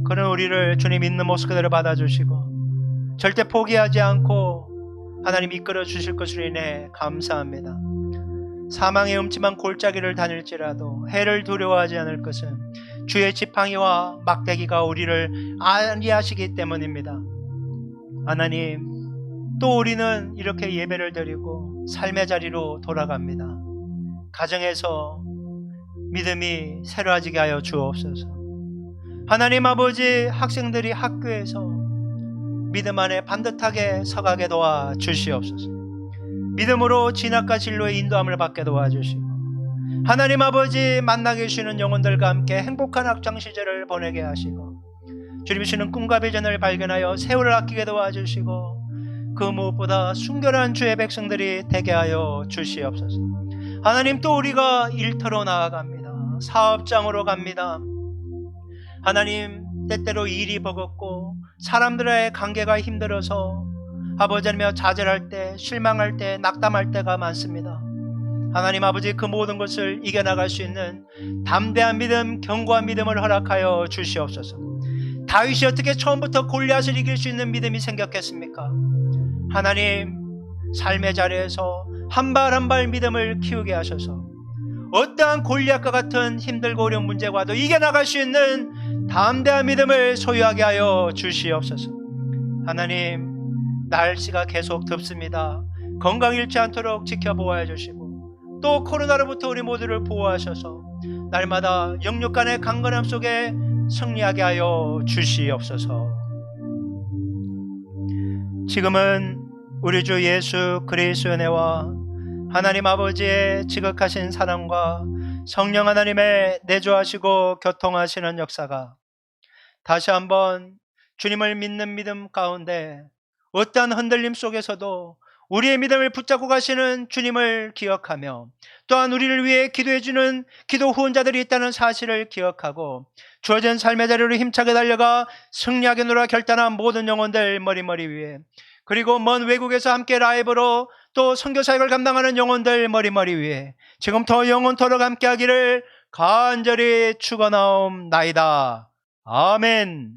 그런 우리를 주님 있는 모습 그대로 받아주시고 절대 포기하지 않고 하나님 이끌어 주실 것으로 인해 감사합니다. 사망의 음침한 골짜기를 다닐지라도 해를 두려워하지 않을 것은 주의 지팡이와 막대기가 우리를 안위하시기 때문입니다. 하나님 또 우리는 이렇게 예배를 드리고 삶의 자리로 돌아갑니다. 가정에서 믿음이 새로워지게 하여 주옵소서. 하나님 아버지 학생들이 학교에서 믿음 안에 반듯하게 서가게 도와 주시옵소서. 믿음으로 진학과 진로의 인도함을 받게 도와주시고 하나님 아버지 만나게 주시는 영혼들과 함께 행복한 학창 시절을 보내게 하시고 주님 주시는 꿈과 비전을 발견하여 세월을 아끼게 도와주시고 그 무엇보다 순결한 주의 백성들이 되게 하여 주시옵소서. 하나님 또 우리가 일터로 나아갑니다. 사업장으로 갑니다. 하나님 때때로 일이 버겁고 사람들의 관계가 힘들어서 아버지 하나님 좌절할 때 실망할 때 낙담할 때가 많습니다. 하나님 아버지 그 모든 것을 이겨나갈 수 있는 담대한 믿음 견고한 믿음을 허락하여 주시옵소서. 다윗이 어떻게 처음부터 골리앗을 이길 수 있는 믿음이 생겼겠습니까? 하나님 삶의 자리에서 한 발 한 발 믿음을 키우게 하셔서 어떠한 골리앗과 같은 힘들고 어려운 문제와도 이겨나갈 수 있는 담대한 믿음을 소유하게 하여 주시옵소서. 하나님 날씨가 계속 덥습니다. 건강 잃지 않도록 지켜보아 주시고 또 코로나로부터 우리 모두를 보호하셔서 날마다 영육간의 강건함 속에 승리하게 하여 주시옵소서. 지금은 우리 주 예수 그리스도의 은혜와 하나님 아버지의 지극하신 사랑과 성령 하나님의 내주하시고 교통하시는 역사가 다시 한번 주님을 믿는 믿음 가운데 어떠한 흔들림 속에서도 우리의 믿음을 붙잡고 가시는 주님을 기억하며 또한 우리를 위해 기도해주는 기도 후원자들이 있다는 사실을 기억하고 주어진 삶의 자리로 힘차게 달려가 승리하겠노라 결단한 모든 영혼들 머리머리 위에, 그리고 먼 외국에서 함께 라이브로 또 선교 사역을 감당하는 영혼들 머리머리 위에 지금부터 영원토록 함께 하기를 간절히 축원하옵나이다. 아멘.